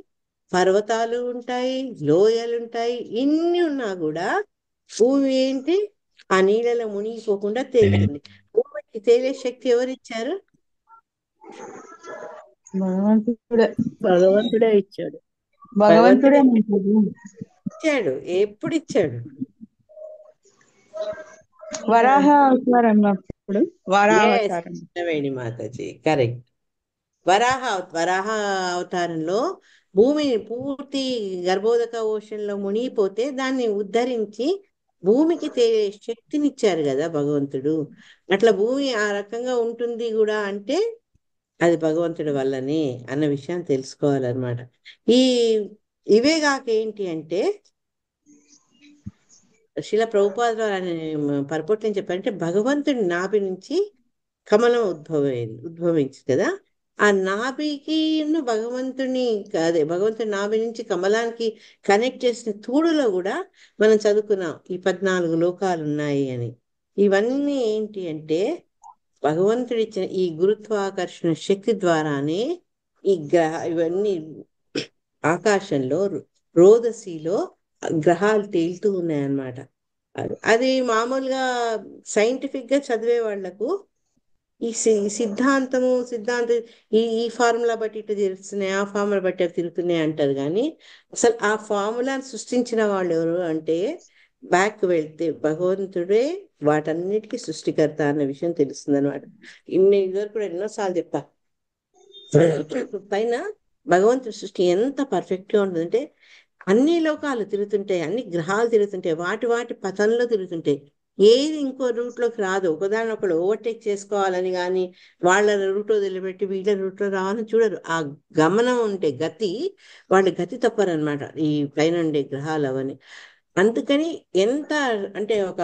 పర్వతాలు ఉంటాయి, లోయలు ఉంటాయి. ఇన్ని ఉన్నా కూడా భూమి ఏంటి, ఆ నీళ్ళలో మునిగిపోకుండా తేలుతుంది. భూమికి తేలే శక్తి ఎవరిచ్చారు? భగవంతుడే ఇచ్చాడు. భగవంతుడే ఇచ్చాడు. ఎప్పుడు ఇచ్చాడు? వరాహ అవతారం అప్పుడు. వేణి మాతాజీ కరెక్ట్. వరాహ అవతారంలో భూమిని పూర్తి గర్భోదక ఓషన్లో మునిగిపోతే దాన్ని ఉద్ధరించి భూమికి శక్తినిచ్చారు కదా భగవంతుడు. అట్లా భూమి ఆ రకంగా ఉంటుంది కూడా అంటే అది భగవంతుడి వల్లనే అన్న విషయం తెలుసుకోవాలన్నమాట. ఇవే కాక ఏంటి అంటే శిల ప్రభుపాద పరపొట్లు ఏం చెప్పారంటే భగవంతుడి నాభి నుంచి కమలం ఉద్భవించి కదా. ఆ నాభికి భగవంతుడి నాభి నుంచి కమలానికి కనెక్ట్ చేసిన తూడులో కూడా మనం చదువుకున్నాం ఈ 14 లోకాలు ఉన్నాయి అని. ఇవన్నీ ఏంటి అంటే భగవంతుడిచ్చిన ఈ గురుత్వాకర్షణ శక్తి ద్వారానే ఇవన్నీ ఆకాశంలో రోదసిలో గ్రహాలు తేలుతూ ఉన్నాయన్నమాట. అది మామూలుగా సైంటిఫిక్ గా చదివే వాళ్లకు ఈ సిద్ధాంతం ఈ ఫార్ములా బట్టి ఇటు తిరుగుతున్నాయి, ఆ ఫార్ములా బట్టి అవి తిరుగుతున్నాయి అంటారు. కానీ అసలు ఆ ఫార్ములాను సృష్టించిన వాళ్ళు ఎవరు అంటే బ్యాక్ వెళ్తే భగవంతుడే వాటన్నిటికీ సృష్టికర్త అన్న విషయం తెలుస్తుంది అనమాట. ఇదివరకు కూడా ఎన్నోసార్లు చెప్పా. పైన భగవంతుడి సృష్టి ఎంత పర్ఫెక్ట్ గా ఉంటుందంటే అన్ని లోకాలు తిరుగుతుంటాయి, అన్ని గ్రహాలు తిరుగుతుంటాయి, వాటి పథంలో తిరుగుతుంటాయి. ఏది ఇంకో రూట్ లోకి రాదు. ఒకదాని ఒకడు ఓవర్టేక్ చేసుకోవాలని కానీ వాళ్ళ రూట్ వదిలిపెట్టి వీళ్ళ రూట్ లో రావాలని చూడరు. ఆ గమనం ఉంటే వాళ్ళ గతి తప్పరనమాట ఈ పైన ఉండే గ్రహాలు అవన్నీ. అందుకని ఎంత అంటే ఒక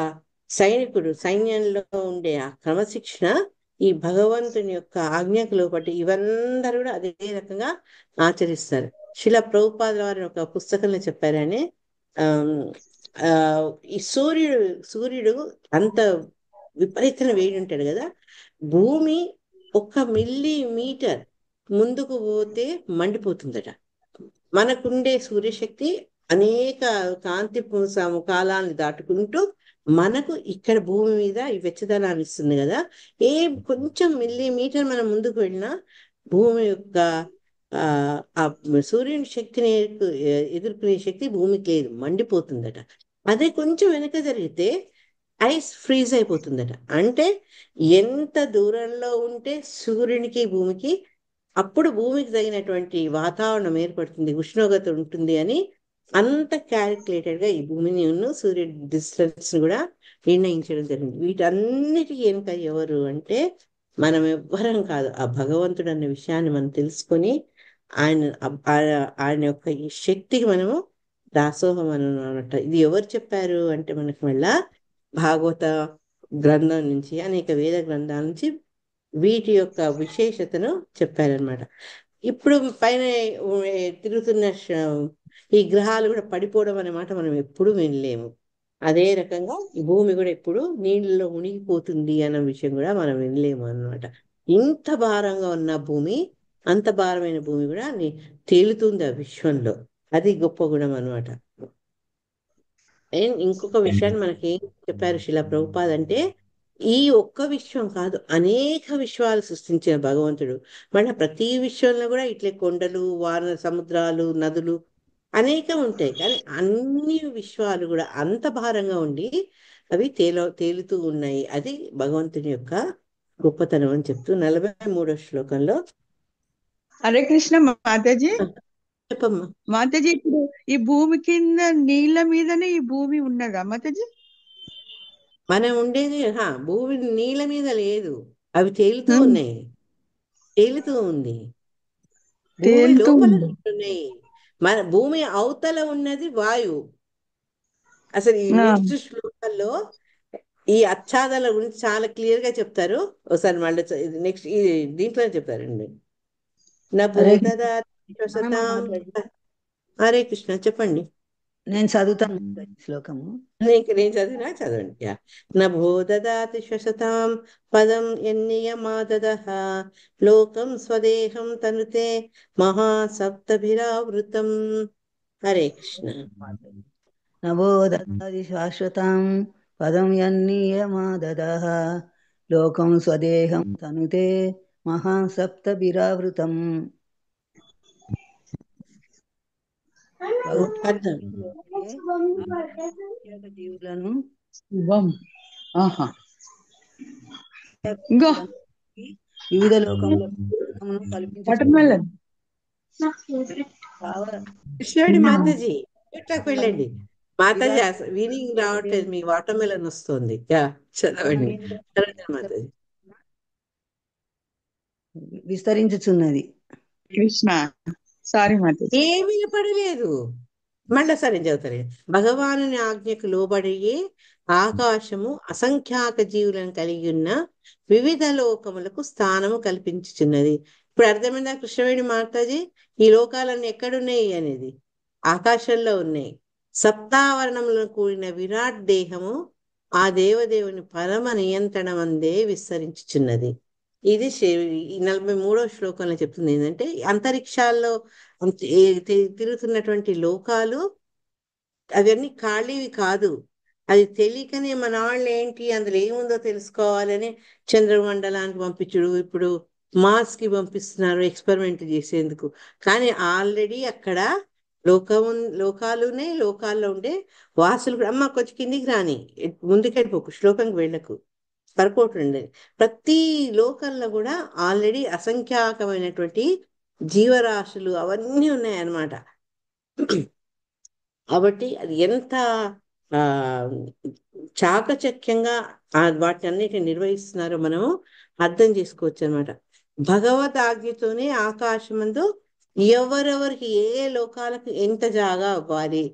సైన్యంలో ఉండే ఆ క్రమశిక్షణ ఈ భగవంతుని యొక్క ఆజ్ఞకు లోపట్టి ఇవందరూ కూడా అదే రకంగా ఆచరిస్తారు. శిల ప్రభుపాదుల వారి ఒక పుస్తకంలో చెప్పారని ఈ సూర్యుడు అంత విపరీతమైన వేడి ఉంటాడు కదా. భూమి 1 మిల్లీమీటర్ ముందుకు పోతే మండిపోతుందట. మనకుండే సూర్యశక్తి అనేక కాంతి కాలాన్ని దాటుకుంటూ మనకు ఇక్కడ భూమి మీద ఈ వెచ్చదనాన్ని ఇస్తుంది కదా. కొంచెం మిల్లీమీటర్ మనం ముందుకు వెళ్ళినా భూమి యొక్క ఆ సూర్యుని శక్తిని ఎదుర్కొనే శక్తి భూమికి లేదు, మండిపోతుందట. అదే కొంచెం వెనక జరిగితే ఐస్ ఫ్రీజ్ అయిపోతుందట. అంటే ఎంత దూరంలో ఉంటే సూర్యునికి భూమికి అప్పుడు భూమికి తగినటువంటి వాతావరణం ఏర్పడుతుంది, ఉష్ణోగ్రత ఉంటుంది అని అంత క్యాలిక్యులేటెడ్ గా ఈ భూమిని సూర్య డిస్టెన్స్ కూడా నిర్ణయించడం జరిగింది. వీటన్నిటికీ వెనుక ఎవరు అంటే మనం ఎవ్వరం కాదు, ఆ భగవంతుడు అన్న విషయాన్ని మనం తెలుసుకొని ఆయన యొక్క ఈ శక్తికి మనము దాసోహం అన్నమాట. ఇది ఎవరు చెప్పారు అంటే మనకు మళ్ళా భాగవత గ్రంథం నుంచి అనేక వేద గ్రంథాల నుంచి వీటి యొక్క విశేషతను చెప్పారనమాట. ఇప్పుడు పైన తిరుగుతున్న ఈ గ్రహాలు కూడా పడిపోవడం అనే మాట మనం ఎప్పుడూ వినలేము. అదే రకంగా ఈ భూమి కూడా ఎప్పుడు నీళ్ళలో మునిగిపోతుంది అన్న విషయం కూడా మనం వినలేము అన్నమాట. ఇంత భారంగా ఉన్న భూమి, అంత భారమైన భూమి కూడా తేలుతుంది ఆ విశ్వంలో. అది గొప్ప గుణం అన్నమాట. ఇంకొక విషయాన్ని మనకి ఏం చెప్పారు శిలా ప్రభుపాద్ అంటే, ఈ ఒక్క విశ్వం కాదు, అనేక విశ్వాలు సృష్టించిన భగవంతుడు. మన ప్రతి విశ్వంలో కూడా ఇట్లే కొండలు, సముద్రాలు, నదులు అనేకం ఉంటాయి. కానీ అన్ని విశ్వాలు కూడా అంత భారంగా ఉండి అవి తేలుతూ ఉన్నాయి. అది భగవంతుని యొక్క గొప్పతనం అని చెప్తూ 43వ శ్లోకంలో. హరే కృష్ణ మాతాజీ. చెప్పమ్మా. మాతాజీ, ఇప్పుడు ఈ భూమి కింద నీళ్ళ మీదనే ఈ భూమి ఉన్నదా మాతాజీ? మనం ఉండేది భూమి నీళ్ళ మీద లేదు, అవి తేలుతూ ఉన్నాయి. తేలుతూ ఉంది. భూమి లోపల ఉన్నాయి. మన భూమి అవతల ఉన్నది వాయువు. అసలు ఈ నెక్స్ట్ శ్లోకాల్లో ఈ అచ్ఛాదల గురించి చాలా క్లియర్ గా చెప్తారు. ఒకసారి మళ్ళీ నెక్స్ట్ ఈ దీంట్లో చెప్తారండి. హరే కృష్ణ చెప్పండి. నేను చదువుతాను శ్లోకము. నేను చదివినా చదవండి. నభో దదాతి శ్వసతాం పదం యన్నియమాదదః లోకం స్వదేహం తనుతే మహాసప్తభిరావృతం. హరే కృష్ణ. నభో దదాతి శాశ్వతం పదం యన్నియమాదదః లోకం స్వదేహం తనుతే మహాసప్తభిరావృతం. జీవులను వివిధ లోకంలో కృష్ణుడి మాతాజీ ఇట్లాకి వెళ్ళండి. మాతాజీ వినింగ్ రావట్లేదు, మీ వాటర్ మెలన్ వస్తుంది. చదవండి మాతాజీ. విస్తరించుచున్నది. కృష్ణ సారీ మాతాజీ. ఏమీ వినపడలేదు. మళ్ళా సరే చదువుతారు. భగవానుని ఆజ్ఞకు లోబడి ఆకాశము అసంఖ్యాక జీవులను కలిగి ఉన్న వివిధ లోకములకు స్థానము కల్పించుచున్నది. ఇప్పుడు అర్థమైందా కృష్ణవేణి మాతాజీ? ఈ లోకాలన్నీ ఎక్కడున్నాయి అనేది ఆకాశంలో ఉన్నాయి. సప్తావరణములను కూడిన విరాట్ దేహము ఆ దేవదేవుని పరమ నియంత్రణ అందే విస్తరించుచున్నది. ఇది 43వ శ్లోకంలో చెప్తుంది. ఏంటంటే అంతరిక్షాల్లో తిరుగుతున్నటువంటి లోకాలు అవన్నీ ఖాళీవి కాదు. అది తెలియకనే మన వాళ్ళు ఏంటి అందులో ఏముందో తెలుసుకోవాలని చంద్రమండలానికి పంపించుడు, ఇప్పుడు మార్స్ కి పంపిస్తున్నారు ఎక్స్పెరిమెంట్ చేసేందుకు. కానీ ఆల్రెడీ అక్కడ లోకాలునే, లోకాల్లో ఉండే వాసులు కూడా. అమ్మ కొంచెం కిందికి రాని, ముందుకెళ్ళిపోకు, శ్లోకంకి వెళ్ళకు, పరపోటుండేది. ప్రతి లోకంలో కూడా ఆల్రెడీ అసంఖ్యాకమైనటువంటి జీవరాశులు అవన్నీ ఉన్నాయన్నమాట. కాబట్టి అది ఎంత చాకచక్యంగా వాటిని అన్నిటిని నిర్వహిస్తున్నారో మనము అర్థం చేసుకోవచ్చు అనమాట. భగవద్ ఆజ్ఞతోనే ఆకాశమందు ఎవరెవరికి ఏ లోకాలకు ఎంత జాగా అవ్వాలి,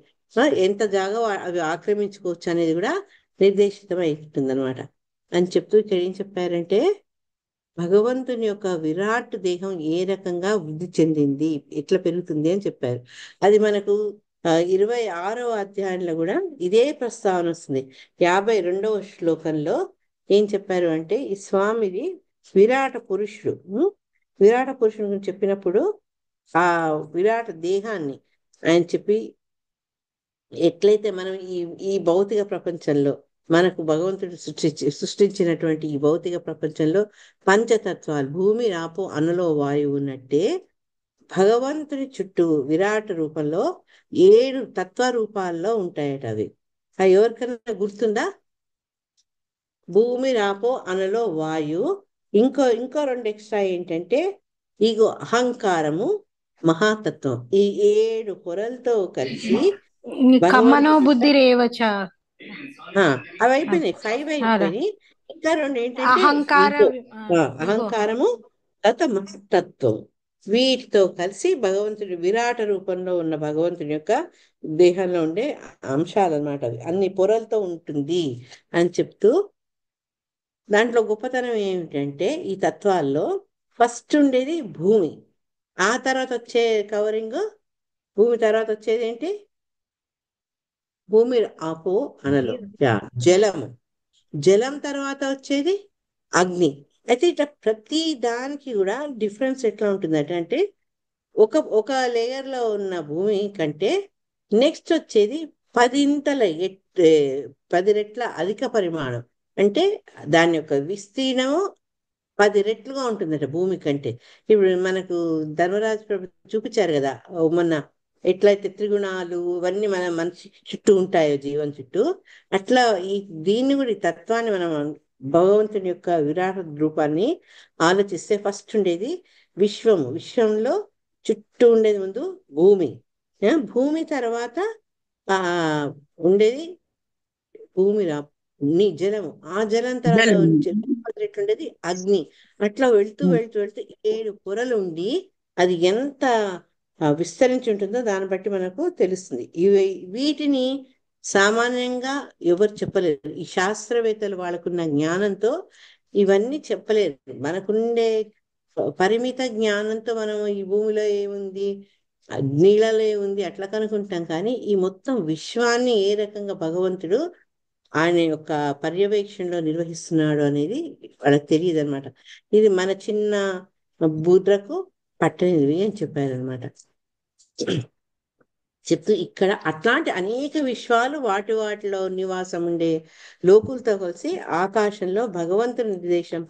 ఎంత జాగా అవి ఆక్రమించుకోవచ్చు అనేది కూడా నిర్దేశితం అవుతుంది అనమాట. అని చెప్తూ ఇక్కడ ఏం చెప్పారంటే, భగవంతుని యొక్క విరాట్ దేహం ఏ రకంగా వృద్ధి చెందింది, ఎట్లా పెరుగుతుంది అని చెప్పారు. అది మనకు 26వ అధ్యాయంలో కూడా ఇదే ప్రస్తావన వస్తుంది. 52వ శ్లోకంలో ఏం చెప్పారు అంటే, ఈ స్వామిది విరాట పురుషుడు. విరాట పురుషుడు గురించి చెప్పినప్పుడు ఆ విరాట దేహాన్ని ఆయన చెప్పి, ఎట్లయితే మనం ఈ భౌతిక ప్రపంచంలో మనకు భగవంతుడు సృష్టించినటువంటి ఈ భౌతిక ప్రపంచంలో పంచతత్వాలు భూమి, రాపో, అన్నలో వాయువు ఉన్నట్టే భగవంతుని చుట్టూ విరాట రూపంలో 7 తత్వ రూపాల్లో ఉంటాయట. అవి ఎవరికైనా గుర్తుందా? భూమి, రాపో, అన్నలో వాయువు. ఇంకో 2 ఎక్స్ట్రా ఏంటంటే ఇగో అహంకారము, మహాతత్వం. ఈ 7 పొరలతో కలిసి కమ్మనో బుద్ధి రేవచ అవి అయిపోయినాయి, 5 అయిపోయినాయి. ఇంకా 2 ఏంటంటే అహంకారము, మహత్తత్వం. వీటితో కలిసి భగవంతుడి విరాట రూపంలో ఉన్న భగవంతుని యొక్క దేహంలో ఉండే అంశాలు అన్నమాట. అవి అన్ని పొరలతో ఉంటుంది అని చెప్తూ, దాంట్లో గొప్పతనం ఏమిటంటే ఈ తత్వాల్లో ఫస్ట్ ఉండేది భూమి, ఆ తర్వాత వచ్చే కవరింగ్ భూమి, తర్వాత వచ్చేది ఏంటి భూమి ఆపో అనలో జలము, జలం తర్వాత వచ్చేది అగ్ని. అయితే ఇట్లా ప్రతి దానికి కూడా డిఫరెన్స్ ఎట్లా ఉంటుందంటే అంటే ఒక ఒక లేయర్ లో ఉన్న భూమి కంటే నెక్స్ట్ వచ్చేది పదింతల 10 రెట్ల అధిక పరిమాణం. అంటే దాని యొక్క విస్తీర్ణము 10 రెట్లుగా ఉంటుందట భూమి కంటే. ఇప్పుడు మనకు ధర్మరాజు ప్రభు చూపించారు కదా మొన్న, ఎట్లయితే త్రిగుణాలు ఇవన్నీ మన మనిషి చుట్టూ ఉంటాయో జీవం చుట్టూ, అట్లా దీన్ని కూడా ఈ తత్వాన్ని మనం భగవంతుని యొక్క విరాట రూపాన్ని ఆలోచిస్తే ఫస్ట్ ఉండేది విశ్వము. విశ్వంలో చుట్టూ ఉండేది ముందు భూమి, భూమి తర్వాత ఆ ఉండేది భూమి జలము, ఆ జలం తర్వాత ఎట్లుండేది అగ్ని. అట్లా వెళ్తూ వెళ్తూ వెళ్తూ 7 పొరలు ఉండి అది ఎంత విస్తరించి ఉంటుందో దాన్ని బట్టి మనకు తెలుస్తుంది. వీటిని సామాన్యంగా ఎవరు చెప్పలేరు. ఈ శాస్త్రవేత్తలు వాళ్ళకున్న జ్ఞానంతో ఇవన్నీ చెప్పలేరు. మనకుండే పరిమిత జ్ఞానంతో మనం ఈ భూమిలో ఏముంది, నీళ్ళలో ఏముంది అట్లా కనుకుంటాం. కానీ ఈ మొత్తం విశ్వాన్ని ఏ రకంగా భగవంతుడు ఆయన యొక్క పర్యవేక్షణలో నిర్వహిస్తున్నాడు అనేది వాళ్ళకి తెలియదు అనమాట. ఇది మన చిన్న బుర్రకు పట్టనిది అని చెప్పారనమాట. చెప్తూ ఇక్కడ అట్లాంటి అనేక విశ్వాలు వాటిలో నివాసం ఉండే లోకులతో కలిసి ఆకాశంలో భగవంతుని నిర్దేశం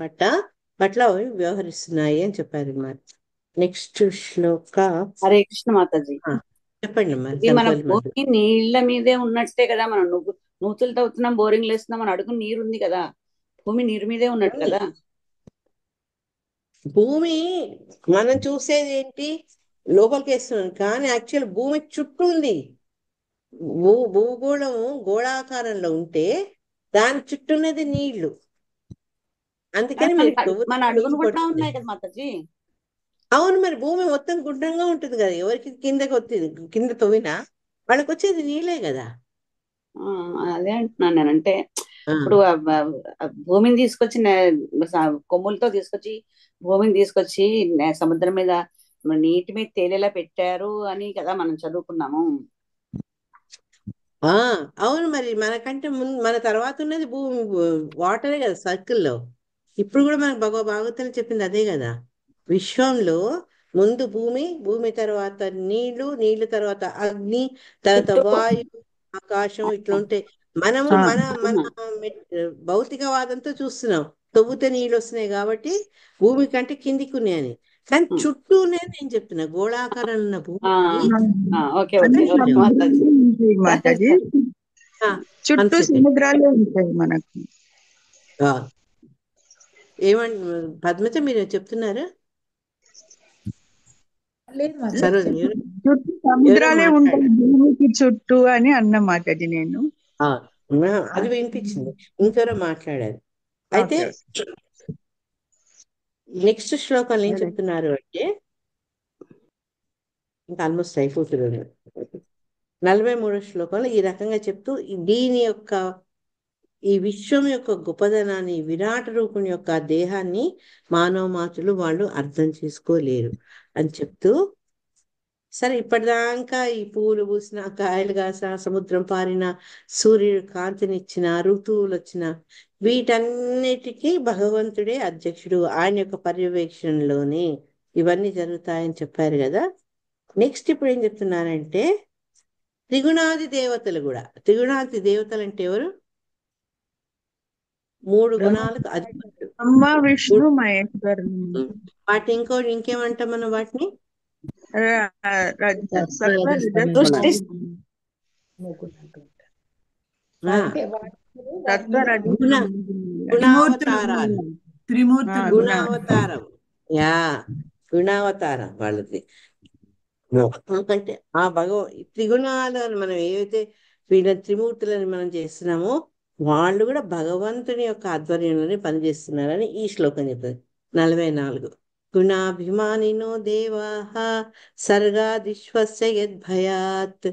పట్ల అవి వ్యవహరిస్తున్నాయి అని చెప్పారు అనమాట. నెక్స్ట్ శ్లోక. హరే కృష్ణ మాతాజీ. చెప్పండి ఇది మన భూమి నీళ్ల మీదే ఉన్నట్టే కదా. మనం నూతులు తవ్వుతున్నాం, బోరింగ్లు వేస్తున్నాం, మన అడుగు నీరు ఉంది కదా, భూమి నీరు మీదే ఉన్నట్టు కదా. భూమి మనం చూసేది ఏంటి, లోపలికి వేస్తున్నాం, కానీ యాక్చువల్ భూమి చుట్టూ ఉంది. భూగోళము గోళాకారంలో ఉంటే దాని చుట్టూన్నది నీళ్లు. అందుకని మన అడుగును కూడా ఉన్నాయి కదా మాతాజీ. అవును, మరి భూమి మొత్తం గుండ్రంగా ఉంటుంది కదా. ఎవరికి కిందకి వచ్చేది, కింద తవ్వినా వాళ్ళకి వచ్చేది నీళ్ళే కదా. అదే అంటున్నాను నేను. అంటే ఇప్పుడు భూమిని తీసుకొచ్చి కొమ్ములతో తీసుకొచ్చి భూమిని తీసుకొచ్చి సముద్రం మీద నీటి మీద తేలేలా పెట్టారు అని కదా మనం చదువుకున్నాము. అవును, మరి మనకంటే ముందు మన తర్వాత ఉన్నది భూమి, వాటరే కదా సర్కిల్లో. ఇప్పుడు కూడా మనకు భాగవతంలో చెప్పింది అదే కదా. విశ్వంలో ముందు భూమి, భూమి తర్వాత నీళ్లు తర్వాత అగ్ని, తర్వాత వాయువు, ఆకాశం, ఇట్లా ఉంటాయి. మనము మన మన భౌతికవాదంతో చూస్తున్నాం, తవ్వుతే నీళ్ళు వస్తున్నాయి కాబట్టి భూమి కంటే కిందికి ఉన్నాయని. కానీ చుట్టూ ఉన్నాయని నేను చెప్తున్నా. గోళాకారం ఉన్న భూమి చుట్టూ సముద్రాలు ఉంటాయి మనకు. ఏమండి పద్మజ, మీరు చెప్తున్నారా? చుట్టూ సముద్రాలే ఉంటాయి భూమికి చుట్టూ అని అన్నమాట. అది నేను అది వినిపించింది, ఇంకెవరో మాట్లాడారు. అయితే నెక్స్ట్ శ్లోకాలు ఏం చెప్తున్నారు అంటే, ఇంకా ఆల్మోస్ట్ అయిపోతుంది. 43వ శ్లోకంలో ఈ రకంగా చెప్తూ దీని యొక్క ఈ విశ్వం యొక్క గొప్పదనాన్ని, విరాట రూపుని యొక్క దేహాన్ని మానవ మాతృలు వాళ్ళు అర్థం చేసుకోలేరు అని చెప్తూ, సరే ఇప్పటిదాకా ఈ పూలు పూసిన, కాయలు కాసిన, సముద్రం పారిన, సూర్యుడు కాంతినిచ్చిన, ఋతువులు వచ్చిన, వీటన్నిటికీ భగవంతుడే అధ్యక్షుడు. ఆయన యొక్క పర్యవేక్షణలోనే ఇవన్నీ జరుగుతాయని చెప్పారు కదా. నెక్స్ట్ ఇప్పుడు ఏం చెప్తున్నారంటే, త్రిగుణాది దేవతలు కూడా. త్రిగుణాది దేవతలు అంటే ఎవరు? 3 గుణాలకు అధిపతులు, విష్ణు మహేశ్వరుడు. వాటి ఇంకేమంటాం మనం వాటిని? గుణావతారాలు. గుణావతారం, గుణావతారం వాళ్ళది. అంటే ఆ త్రిగుణాలను మనం ఏవైతే వీళ్ళ త్రిమూర్తులని మనం చేస్తున్నామో వాళ్ళు కూడా భగవంతుని యొక్క ఆధ్వర్యంలోనే పనిచేస్తున్నారని ఈ శ్లోకం చెప్తుంది. 44. గుణాభిమానినో దేవాః సర్గాదిశ్వస్య యద్భయాత్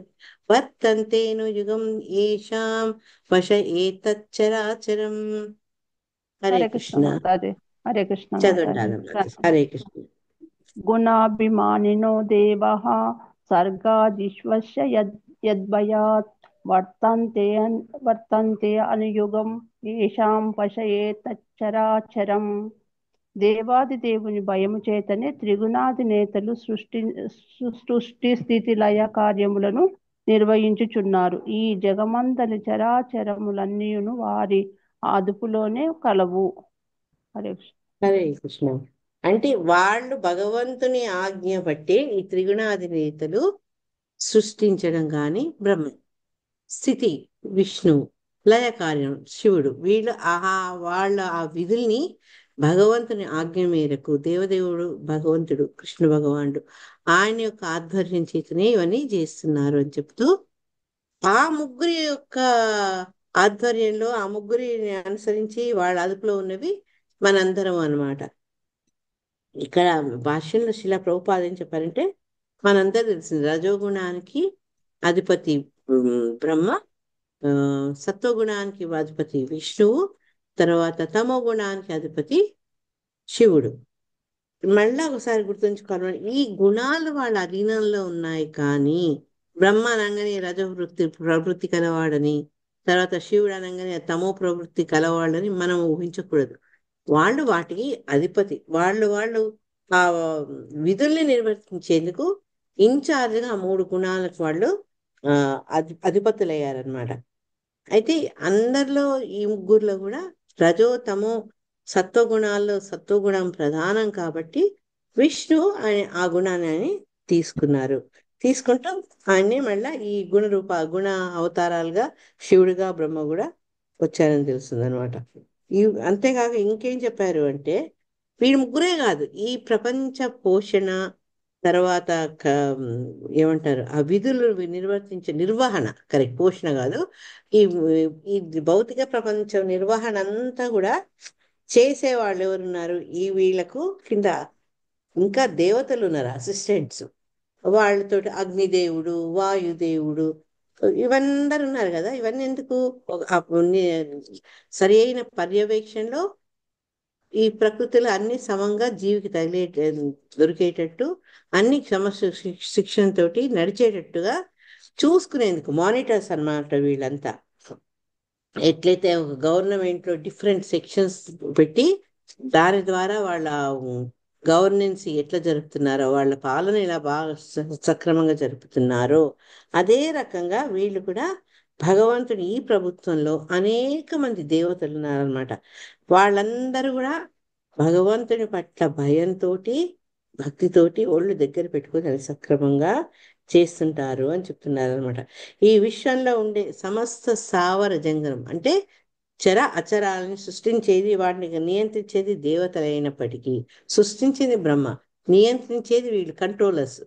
వర్తంతేను యుగం ఏషాం వశ ఏతచ్చరాచరం. హరే కృష్ణ. హరే కృష్ణ. హరే కృష్ణ. గుణాభిమానినో దేవః సర్గాదిశ్వస్య యద్భయాత్ వర్తంతే వర్తంతే అనుయుగం ఏషాం పశయే తచ్చరాచరం. దేవాది దేవుని భయము చేతనే త్రిగుణాది నేతలు సృష్టి స్థితి లయ కార్యములను నిర్వహించుచున్నారు. ఈ జగమందలి చరాచరములన్నీయును వారి అదుపులోనే కలవు. హరే కృష్ణ. హరే కృష్ణ. అంటే వాళ్ళు భగవంతుని ఆజ్ఞ బట్టి ఈ త్రిగుణాధినేతలు సృష్టించడం కానీ బ్రహ్మ, స్థితి విష్ణువు, లయ కార్యం శివుడు, వీళ్ళు వాళ్ళ ఆ విధుల్ని భగవంతుని ఆజ్ఞ మేరకు దేవదేవుడు భగవంతుడు కృష్ణ భగవానుడు ఆయన యొక్క ఆధ్వర్యం చేతనే ఇవన్నీ చేస్తున్నారు అని చెప్తూ ఆ ముగ్గురి యొక్క ఆధ్వర్యంలో ఆ ముగ్గురిని అనుసరించి వాళ్ళ అదుపులో ఉన్నవి మనందరం అన్నమాట. ఇక్కడ భాష్యంలో శిలా ప్రభుపాద ఏం చెప్పారంటే మనందరూ తెలిసింది రజోగుణానికి అధిపతి బ్రహ్మ, సత్వగుణానికి అధిపతి విష్ణువు, తర్వాత తమో గుణానికి అధిపతి శివుడు. మళ్ళా ఒకసారి గుర్తుంచుకోవాలి, ఈ గుణాలు వాళ్ళ అధీనంలో ఉన్నాయి. కానీ బ్రహ్మ అనగానే ప్రవృత్తి కలవాడని, తర్వాత శివుడు అనగానే తమో ప్రవృత్తి కలవాడని మనం ఊహించకూడదు. వాళ్ళు వాటికి అధిపతి. వాళ్ళు ఆ విధుల్ని నిర్వర్తించేందుకు ఇన్ఛార్జ్గా ఆ 3 గుణాలకు వాళ్ళు అధిపతులయ్యారనమాట. అయితే అందరిలో ఈ ముగ్గురులో కూడా రజో తమో సత్వగుణాల్లో సత్వగుణం ప్రధానం కాబట్టి విష్ణు ఆ గుణాన్ని తీసుకున్నారు. తీసుకుంటూ ఆయన్ని మళ్ళా ఈ గుణ అవతారాలుగా శివుడిగా బ్రహ్మ కూడా వచ్చారని తెలుస్తుంది అనమాట. అంతేకాక ఇంకేం చెప్పారు అంటే వీళ్ళు ముగ్గురే కాదు, ఈ ప్రపంచ పోషణ తర్వాత ఏమంటారు ఆ విధులు నిర్వర్తించే నిర్వహణ, కరెక్ట్, పోషణ కాదు, ఈ భౌతిక ప్రపంచం నిర్వహణ అంతా కూడా చేసేవాళ్ళు ఎవరున్నారు, ఈ వీళ్ళకు కింద ఇంకా దేవతలు ఉన్నారు, అసిస్టెంట్స్. వాళ్ళతో అగ్నిదేవుడు, వాయుదేవుడు, ఇవందరు ఉన్నారు కదా. ఇవన్నీ ఎందుకు, సరి అయిన పర్యవేక్షణలో ఈ ప్రకృతిలో అన్ని సమంగా జీవికి దొరికేటట్టు అన్ని శిక్షణతోటి నడిచేటట్టుగా చూసుకునేందుకు మానిటర్స్ అన్నమాట వీళ్ళంతా. ఎట్లయితే ఒక గవర్నమెంట్లో డిఫరెంట్ సెక్షన్స్ పెట్టి దాని ద్వారా వాళ్ళ గవర్నెన్స్ ఎట్లా జరుపుతున్నారో, వాళ్ళ పాలన ఎలా బాగా సక్రమంగా జరుపుతున్నారో, అదే రకంగా వీళ్ళు కూడా భగవంతుడి ఈ ప్రభుత్వంలో అనేక మంది దేవతలు ఉన్నారనమాట. వాళ్ళందరూ కూడా భగవంతుని పట్ల భయంతో భక్తితోటి ఒళ్ళు దగ్గర పెట్టుకొని అది సక్రమంగా చేస్తుంటారు అని చెప్తున్నారు అనమాట. ఈ విశ్వంలో ఉండే సమస్త స్థావర జంగం అంటే చర అచరాలను సృష్టించేది, వాటిని నియంత్రించేది దేవతలు అయినప్పటికీ సృష్టించేది బ్రహ్మ, నియంత్రించేది వీళ్ళు కంట్రోలర్స్.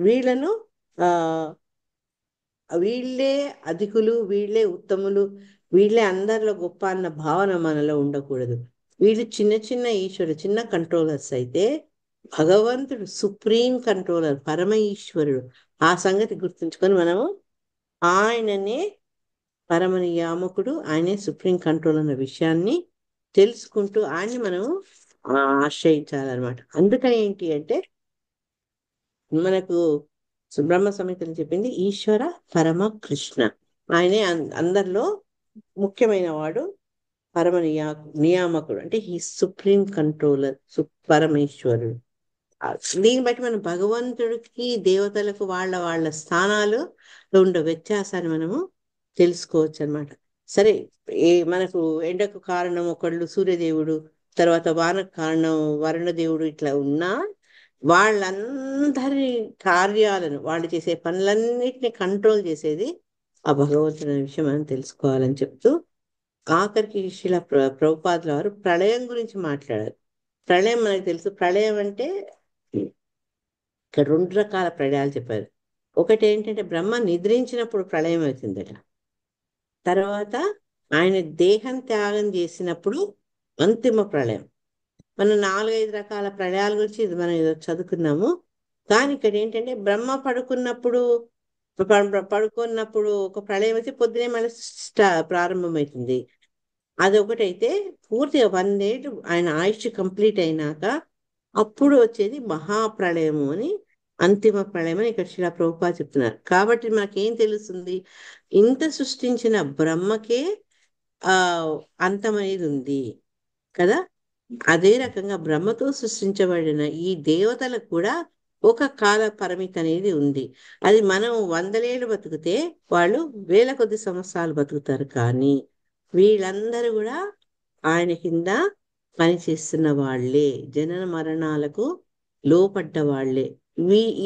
వీళ్ళను వీళ్ళే అధికులు, వీళ్ళే ఉత్తములు, వీళ్ళే అందరిలో గొప్ప అన్న భావన మనలో ఉండకూడదు. వీళ్ళు చిన్న చిన్న ఈశ్వరుడు, చిన్న కంట్రోలర్స్ అయితే భగవంతుడు సుప్రీం కంట్రోలర్, పరమ ఈశ్వరుడు. ఆ సంగతి గుర్తుంచుకొని మనము ఆయననే పరమ నియామకుడు, ఆయనే సుప్రీం కంట్రోల్ అన్న విషయాన్ని తెలుసుకుంటూ ఆయన్ని మనము ఆశ్రయించాలన్నమాట. అందుకని ఏంటి అంటే మనకు బ్రహ్మ సంహితలు చెప్పింది ఈశ్వర పరమ కృష్ణ, ఆయనే అందరిలో ముఖ్యమైన వాడు, పరమ నియామకుడు అంటే ఈ సుప్రీం కంట్రోలర్, పరమేశ్వరుడు. దీన్ని బట్టి మనం భగవంతుడికి దేవతలకు వాళ్ళ స్థానాలు ఉండే వ్యత్యాసాన్ని మనము తెలుసుకోవచ్చు అనమాట. సరే, మనకు ఎండకు కారణం ఒకళ్ళు సూర్యదేవుడు, తర్వాత వానకు కారణం వరుణదేవుడు, ఇట్లా ఉన్నా వాళ్ళందరి కార్యాలను, వాళ్ళు చేసే పనులన్నిటిని కంట్రోల్ చేసేది ఆ భగవంతుడి విషయం మనం తెలుసుకోవాలని చెప్తూ ఆఖరికి శిల ప్రభుపాదుల వారు ప్రళయం గురించి మాట్లాడారు. ప్రళయం మనకు తెలుసు. ప్రళయం అంటే ఇక్కడ 2 రకాల ప్రళయాలు చెప్పారు. ఒకటి ఏంటంటే బ్రహ్మ నిద్రించినప్పుడు ప్రళయం అవుతుందట. తర్వాత ఆయన దేహం త్యాగం చేసినప్పుడు అంతిమ ప్రళయం. మనం 4-5 రకాల ప్రళయాల గురించి మనం చదువుకున్నాము. కానీ ఇక్కడ ఏంటంటే బ్రహ్మ పడుకున్నప్పుడు ఒక ప్రళయం అయితే పొద్దునే మళ్ళీ ప్రారంభమవుతుంది. అదొకటైతే పూర్తిగా 100 ఏళ్ళు ఆయన ఆయుష్ కంప్లీట్ అయినాక అప్పుడు వచ్చేది మహాప్రళయము అని అంతిమ ప్రళయం అని ఇక్కడ శిలా ప్రభుపాద చెప్తున్నారు. కాబట్టి మనకేం తెలుస్తుంది? ఇంత సృష్టించిన బ్రహ్మకే ఆ అంతం అనేది ఉంది కదా. అదే రకంగా బ్రహ్మతో సృష్టించబడిన ఈ దేవతలకు కూడా ఒక కాల పరిమితి అనేది ఉంది. అది మనం 100 ఏళ్ళు బతికితే వాళ్ళు వేల కొద్ది సంవత్సరాలు బతుకుతారు. కానీ వీళ్ళందరూ కూడా ఆయన కింద పనిచేస్తున్న వాళ్ళే, జనన మరణాలకు లోపడ్డ వాళ్ళే.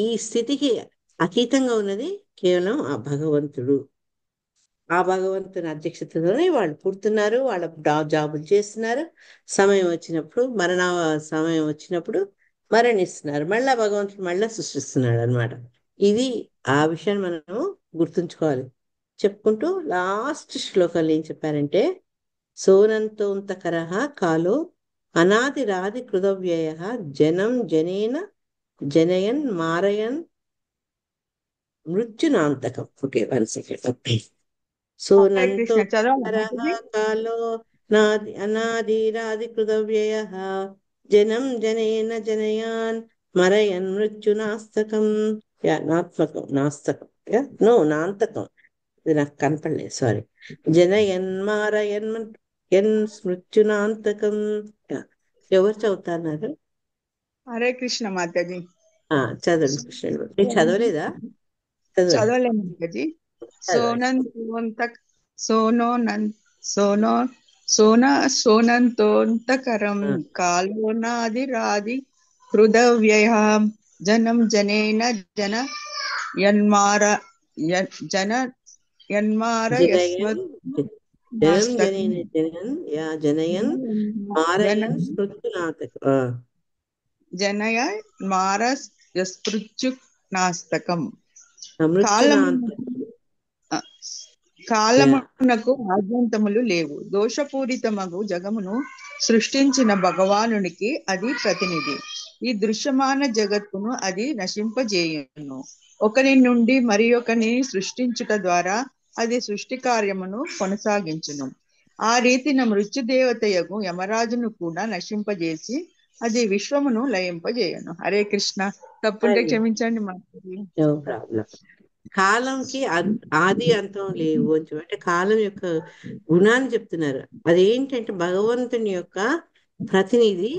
ఈ స్థితికి అతీతంగా ఉన్నది కేవలం ఆ భగవంతుడు. ఆ భగవంతుని అధ్యక్షతలోనే వాళ్ళు పుడుతున్నారు, వాళ్ళ జాబులు చేస్తున్నారు. సమయం వచ్చినప్పుడు సమయం వచ్చినప్పుడు మరణిస్తున్నారు. మళ్ళా భగవంతుడు మళ్ళా సృష్టిస్తున్నాడు అనమాట. ఇది ఆ విషయాన్ని మనం గుర్తుంచుకోవాలి. చెప్పుకుంటూ లాస్ట్ శ్లోకాలు ఏం చెప్పారంటే, సోనంతోంతకరః కాలో అనాదిరాది కృతవ్యయ జనం జనేన జనయన్ మారయన్ మృత్యునాంతకం. Okay, 1 second. హరే కృష్ణ. సోనంతో చదవాలి కాలో అనాదిరాది కృతవ్యయ జనం జనేన జనయాన్ మరయన్ మృత్యునాస్తకం. నాస్తకం. నాంతకం. ఇది నాకు కనపడలేదు, సారీ. జనయన్ మారయన్ మృత్యునాంతకం. ఎవరు చదువుతున్నారు? హరే కృష్ణ మాతాజీ. చదవండి కృష్ణుడు. నేను చదవలేదా? చదవండి. చదవలేము మాతాజీ. సోనంతోంతకరం కాలోనాది రాది హృదవ్యయం జనం జనేన జన యన్మార జనయన్ మారయన్ మృత్యునాంతకం. జనయ మార స్మృత్యునాస్తకం. కాలమునకు ఆద్యంతములు లేవు. దోషపూరితమగు జగమును సృష్టించిన భగవానునికి అది ప్రతినిధి. ఈ దృశ్యమాన జగత్తును అది నశింపజేయును. ఒకరి నుండి మరి ఒకరిని సృష్టించుట ద్వారా అది సృష్టి కార్యమును కొనసాగించును. ఆ రీతిన మృత్యుదేవతయగు యమరాజును కూడా నశింపజేసి అది విశ్వమును లయింపజేయను. హరే కృష్ణ. తప్పుంటే క్షమించండి మాతాజీ. No problem. కాలంకి ఆది అంతం లేవు అని చెప్పి, అంటే కాలం యొక్క గుణాన్ని చెప్తున్నారు. అదేంటంటే భగవంతుని యొక్క ప్రతినిధి.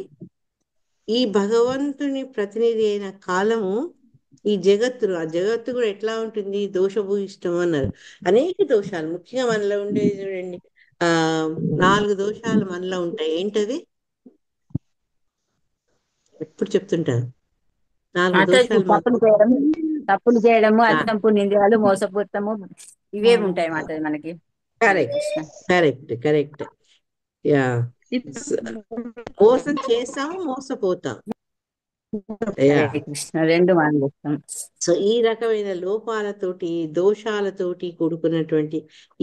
ఈ భగవంతుని ప్రతినిధి అయిన కాలము ఈ జగత్తును, ఆ జగత్తు కూడా ఎట్లా ఉంటుంది? దోషభూయిష్టం అన్నారు. అనేక దోషాలు, ముఖ్యంగా మనలో ఉండేది చూడండి, 4 దోషాలు మనలో ఉంటాయి. ఏంటది? ఎప్పుడు చెప్తుంటారు 4 దోషాలు తప్పులు చేయడము, అధికం పుణ్యింద్రియాలు, మోసపూరితము, ఇవే ఉంటాయి మాట మనకి. కరెక్ట్. యా, మోసం చేస్తాము, మోసపోతాం. రెండు మనం. సో ఈ రకమైన లోపాలతోటి, దోషాలతోటి కూడుకున్నటువంటి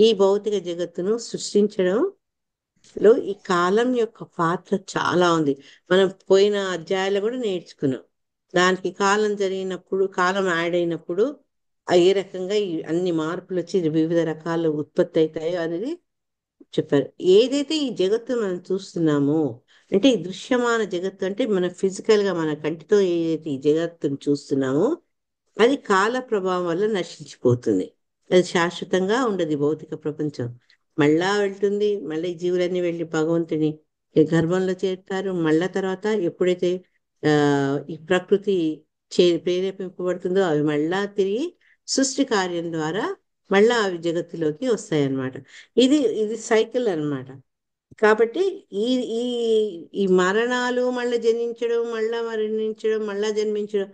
ఈ భౌతిక జగత్తును సృష్టించడంలో ఈ కాలం యొక్క పాత్ర చాలా ఉంది. మనం పోయిన అధ్యాయాలు కూడా నేర్చుకున్నాం. దానికి కాలం జరిగినప్పుడు, కాలం యాడ్ అయినప్పుడు ఏ రకంగా అన్ని మార్పులు వచ్చి వివిధ రకాల ఉత్పత్తి అవుతాయో అనేది చెప్పారు. ఏదైతే ఈ జగత్తు మనం చూస్తున్నామో, అంటే ఈ దృశ్యమాన జగత్తు అంటే మన ఫిజికల్ గా మన కంటితో ఏదైతే ఈ జగత్తును చూస్తున్నామో అది కాల ప్రభావం వల్ల నశించిపోతుంది. అది శాశ్వతంగా ఉండదు. భౌతిక ప్రపంచం మళ్ళా వెళ్తుంది. మళ్ళీ జీవులన్నీ వెళ్ళి భగవంతుని గర్భంలో చేరుతారు. మళ్ళా తర్వాత ఎప్పుడైతే ఈ ప్రకృతి ప్రేరేపింపబడుతుందో అవి మళ్ళా తిరిగి సృష్టి కార్యం ద్వారా మళ్ళా అవి జగత్తులోకి వస్తాయన్నమాట. ఇది సైకిల్ అన్నమాట. కాబట్టి ఈ ఈ ఈ మరణాలు, మళ్ళీ జనించడం, మళ్ళా మరణించడం, మళ్ళా జన్మించడం,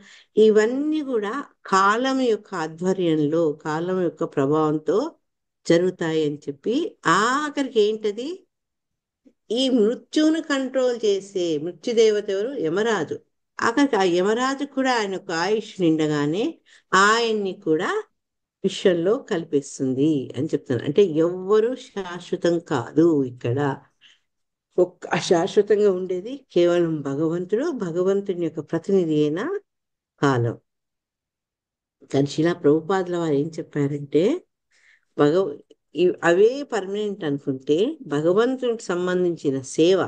ఇవన్నీ కూడా కాలం యొక్క ఆధ్వర్యంలో, కాలం యొక్క ప్రభావంతో జరుగుతాయి అని చెప్పి, ఆఖరికి ఏంటది? ఈ మృత్యువును కంట్రోల్ చేసే మృత్యుదేవత ఎవరు? యమరాజు. ఆఖరికి ఆ యమరాజు కూడా ఆయన యొక్క ఆయుష్ నిండగానే ఆయన్ని కూడా విశ్వంలో కల్పిస్తుంది అని చెప్తాను. అంటే ఎవ్వరూ శాశ్వతం కాదు. ఇక్కడ శాశ్వతంగా ఉండేది కేవలం భగవంతుడు, భగవంతుని యొక్క ప్రతినిధి అయిన కాలం. కానీ శిలా ప్రభుపాదుల వారు ఏం చెప్పారంటే, అవే పర్మనెంట్ అనుకుంటే భగవంతునికి సంబంధించిన సేవ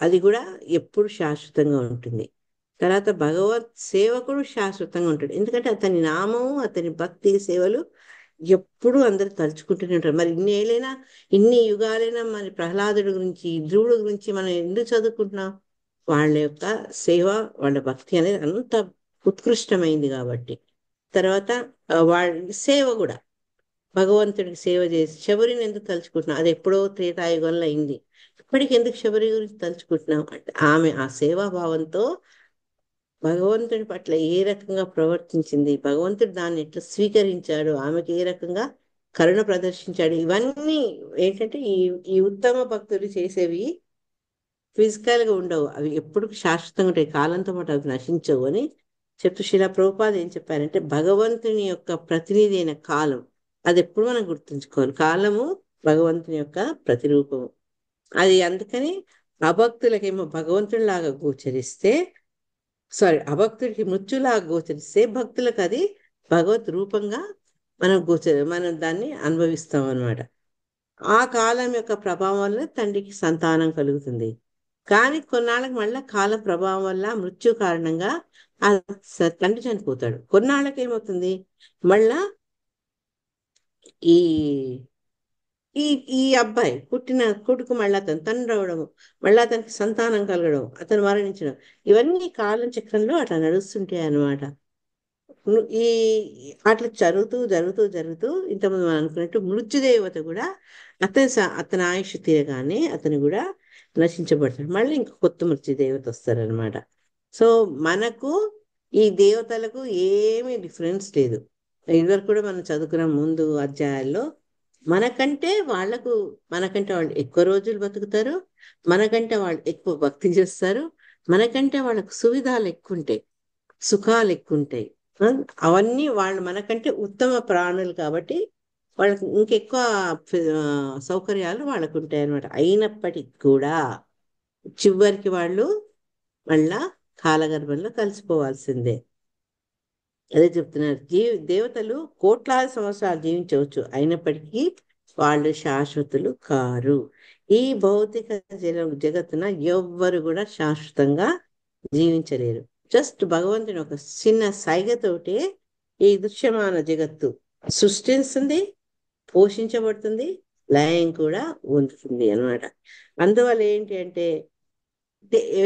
అది కూడా ఎప్పుడు శాశ్వతంగా ఉంటుంది. తర్వాత భగవత్ సేవకుడు శాశ్వతంగా ఉంటాడు. ఎందుకంటే అతని నామము, అతని భక్తి సేవలు ఎప్పుడూ అందరు తలుచుకుంటూనే ఉంటారు. మరి ఇన్ని ఏళ్ళైనా, ఇన్ని యుగాలైనా మరి ప్రహ్లాదుడి గురించి, ధ్రువుడి గురించి మనం ఎందుకు చదువుకుంటున్నాం? వాళ్ళ యొక్క సేవ, వాళ్ళ భక్తి అనేది అంత ఉత్కృష్టమైంది కాబట్టి. తర్వాత వాళ్ళ సేవ కూడా, భగవంతుడికి సేవ చేసి శబరిని ఎందుకు తలుచుకుంటున్నాం? అది ఎప్పుడో త్రేతాయుగంలో అయింది. ఇప్పటికి ఎందుకు శబరి గురించి తలుచుకుంటున్నాం అంటే ఆమె ఆ సేవాభావంతో భగవంతుడి పట్ల ఏ రకంగా ప్రవర్తించింది, భగవంతుడు దాన్ని ఎట్లా స్వీకరించాడు, ఆమెకి ఏ రకంగా కరుణ ప్రదర్శించాడు, ఇవన్నీ ఏంటంటే ఈ ఉత్తమ భక్తులు చేసేవి ఫిజికల్ గా ఉండవు, అవి ఎప్పుడు శాశ్వతంగా ఉంటాయి, కాలంతో పాటు అవి నశించవు అని చెప్తూ శిలా ప్రభుపాద ఏం చెప్పారంటే భగవంతుని యొక్క ప్రతినిధి అయిన కాలం, అది ఎప్పుడు మనం గుర్తుంచుకోవాలి. కాలము భగవంతుని యొక్క ప్రతిరూపము. అది అందుకని అభక్తులకేమో భగవంతుడిలాగా గోచరిస్తే, అభక్తుడికి మృత్యులాగా గోచరిస్తే భక్తులకు అది భగవత్ రూపంగా మనం దాన్ని అనుభవిస్తాం అన్నమాట. ఆ కాలం యొక్క ప్రభావం వల్ల తండ్రికి సంతానం కలుగుతుంది. కానీ కొన్నాళ్ళకి మళ్ళా కాలం ప్రభావం వల్ల మృత్యు కారణంగా ఆ తండ్రి చనిపోతాడు. కొన్నాళ్ళకి ఏమవుతుంది, మళ్ళా ఈ ఈ ఈ అబ్బాయి పుట్టిన కొడుకు మళ్ళీ అతను తండ్రి అవడము, మళ్ళీ అతనికి సంతానం కలగడం, అతను మరణించడం, ఇవన్నీ కాలం చక్రంలో అట్లా నడుస్తుంటాయి అన్నమాట. ఈ అట్లా జరుగుతూ జరుగుతూ జరుగుతూ ఇంతకుముందు మనం అనుకున్నట్టు మృత్యుదేవత కూడా అతని ఆయుష్ తీరగానే అతను కూడా నశించబడతాడు. మళ్ళీ ఇంక కొత్త మృత్యుదేవత వస్తారనమాట. సో మనకు ఈ దేవతలకు ఏమీ డిఫరెన్స్ లేదు. ఇదివరకు కూడా మనం చదువుకున్న ముందు అధ్యాయాల్లో మనకంటే వాళ్ళు ఎక్కువ రోజులు బతుకుతారు, మనకంటే వాళ్ళు ఎక్కువ భక్తి చేస్తారు, మనకంటే వాళ్ళకు సువిధాలు ఎక్కువ ఉంటాయి, సుఖాలు ఎక్కువ ఉంటాయి. అవన్నీ వాళ్ళు మనకంటే ఉత్తమ ప్రాణులు కాబట్టి వాళ్ళకి ఇంకెక్కువ సౌకర్యాలు వాళ్ళకు ఉంటాయి అన్నమాట. అయినప్పటికీ కూడా చివరికి వాళ్ళు మళ్ళా కాలగర్భంలో కలిసిపోవాల్సిందే. అదే చెప్తున్నారు, దేవతలు కోట్లాది సంవత్సరాలు జీవించవచ్చు, అయినప్పటికీ వాళ్ళు శాశ్వతులు కారు. ఈ భౌతిక జగత్తున ఎవ్వరు కూడా శాశ్వతంగా జీవించలేరు. జస్ట్ భగవంతుని ఒక చిన్న సైగతోటే ఈ దృశ్యమాన జగత్తు సృష్టిస్తుంది, పోషించబడుతుంది, లయం కూడా ఉంటుంది అన్నమాట. అందువల్ల ఏంటి అంటే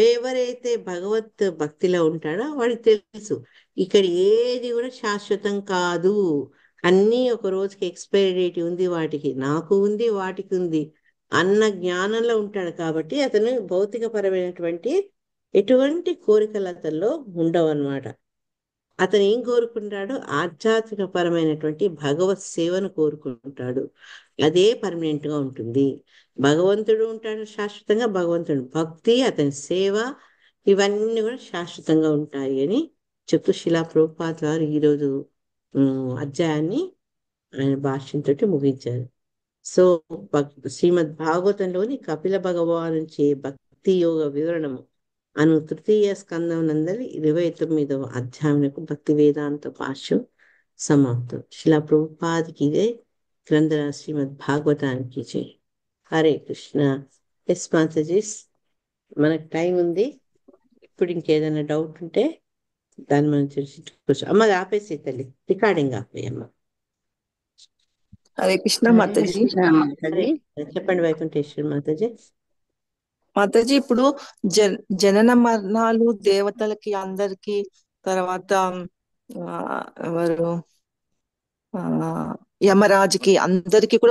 ఎవరైతే భగవత్ భక్తిలో ఉంటాడో వాడికి తెలుసు ఇక్కడ ఏది కూడా శాశ్వతం కాదు, అన్నీ ఒక రోజుకి ఎక్స్పైరీ డేట్ ఉంది, వాటికి నాకు ఉంది, వాటికి ఉంది అన్న జ్ఞానంలో ఉంటాడు. కాబట్టి అతను భౌతికపరమైనటువంటి ఎటువంటి కోరికలు అతనిలో ఉండవు అన్నమాట. అతను ఏం కోరుకుంటాడు, ఆధ్యాత్మిక పరమైనటువంటి భగవత్ సేవను కోరుకుంటాడు. అదే పర్మనెంట్ గా ఉంటుంది. భగవంతుడు ఉంటాడు శాశ్వతంగా, భగవంతుడు భక్తి, అతని సేవ, ఇవన్నీ కూడా శాశ్వతంగా ఉంటాయి అని చెప్తూ శిలా ప్రభుపాద వారు ఈరోజు అధ్యాయాన్ని ఆయన భాష్యంతో ముగించారు. సో శ్రీమద్ భాగవతంలోని కపిల భగవాను చే భక్తి యోగ వివరణము అను తృతీయ స్కందం నందలి 29వ అధ్యాయంకు భక్తి వేదాంత భాష్యం సమాప్తం. శిలా ప్రభుపాదికి ఇదే గ్రంథ శ్రీమద్ భాగవతానికి జై. హరే కృష్ణ. ఎస్ మాతాజీస్, మనకు టైం ఉంది. ఇప్పుడు ఇంకేదైనా డౌట్ ఉంటే దాన్ని మనం చర్చించుకోవచ్చు. అమ్మ ఆపేసి తల్లి, రికార్డింగ్ ఆపేయి అమ్మ. హరే కృష్ణ మాతాజీ. చెప్పండి వైకుంఠేశ్వరి మాతాజీ. మాతాజీ, ఇప్పుడు జనన మరణాలు దేవతలకి అందరికి, తర్వాత ఎవరు యమరాజుకి అందరికి కూడా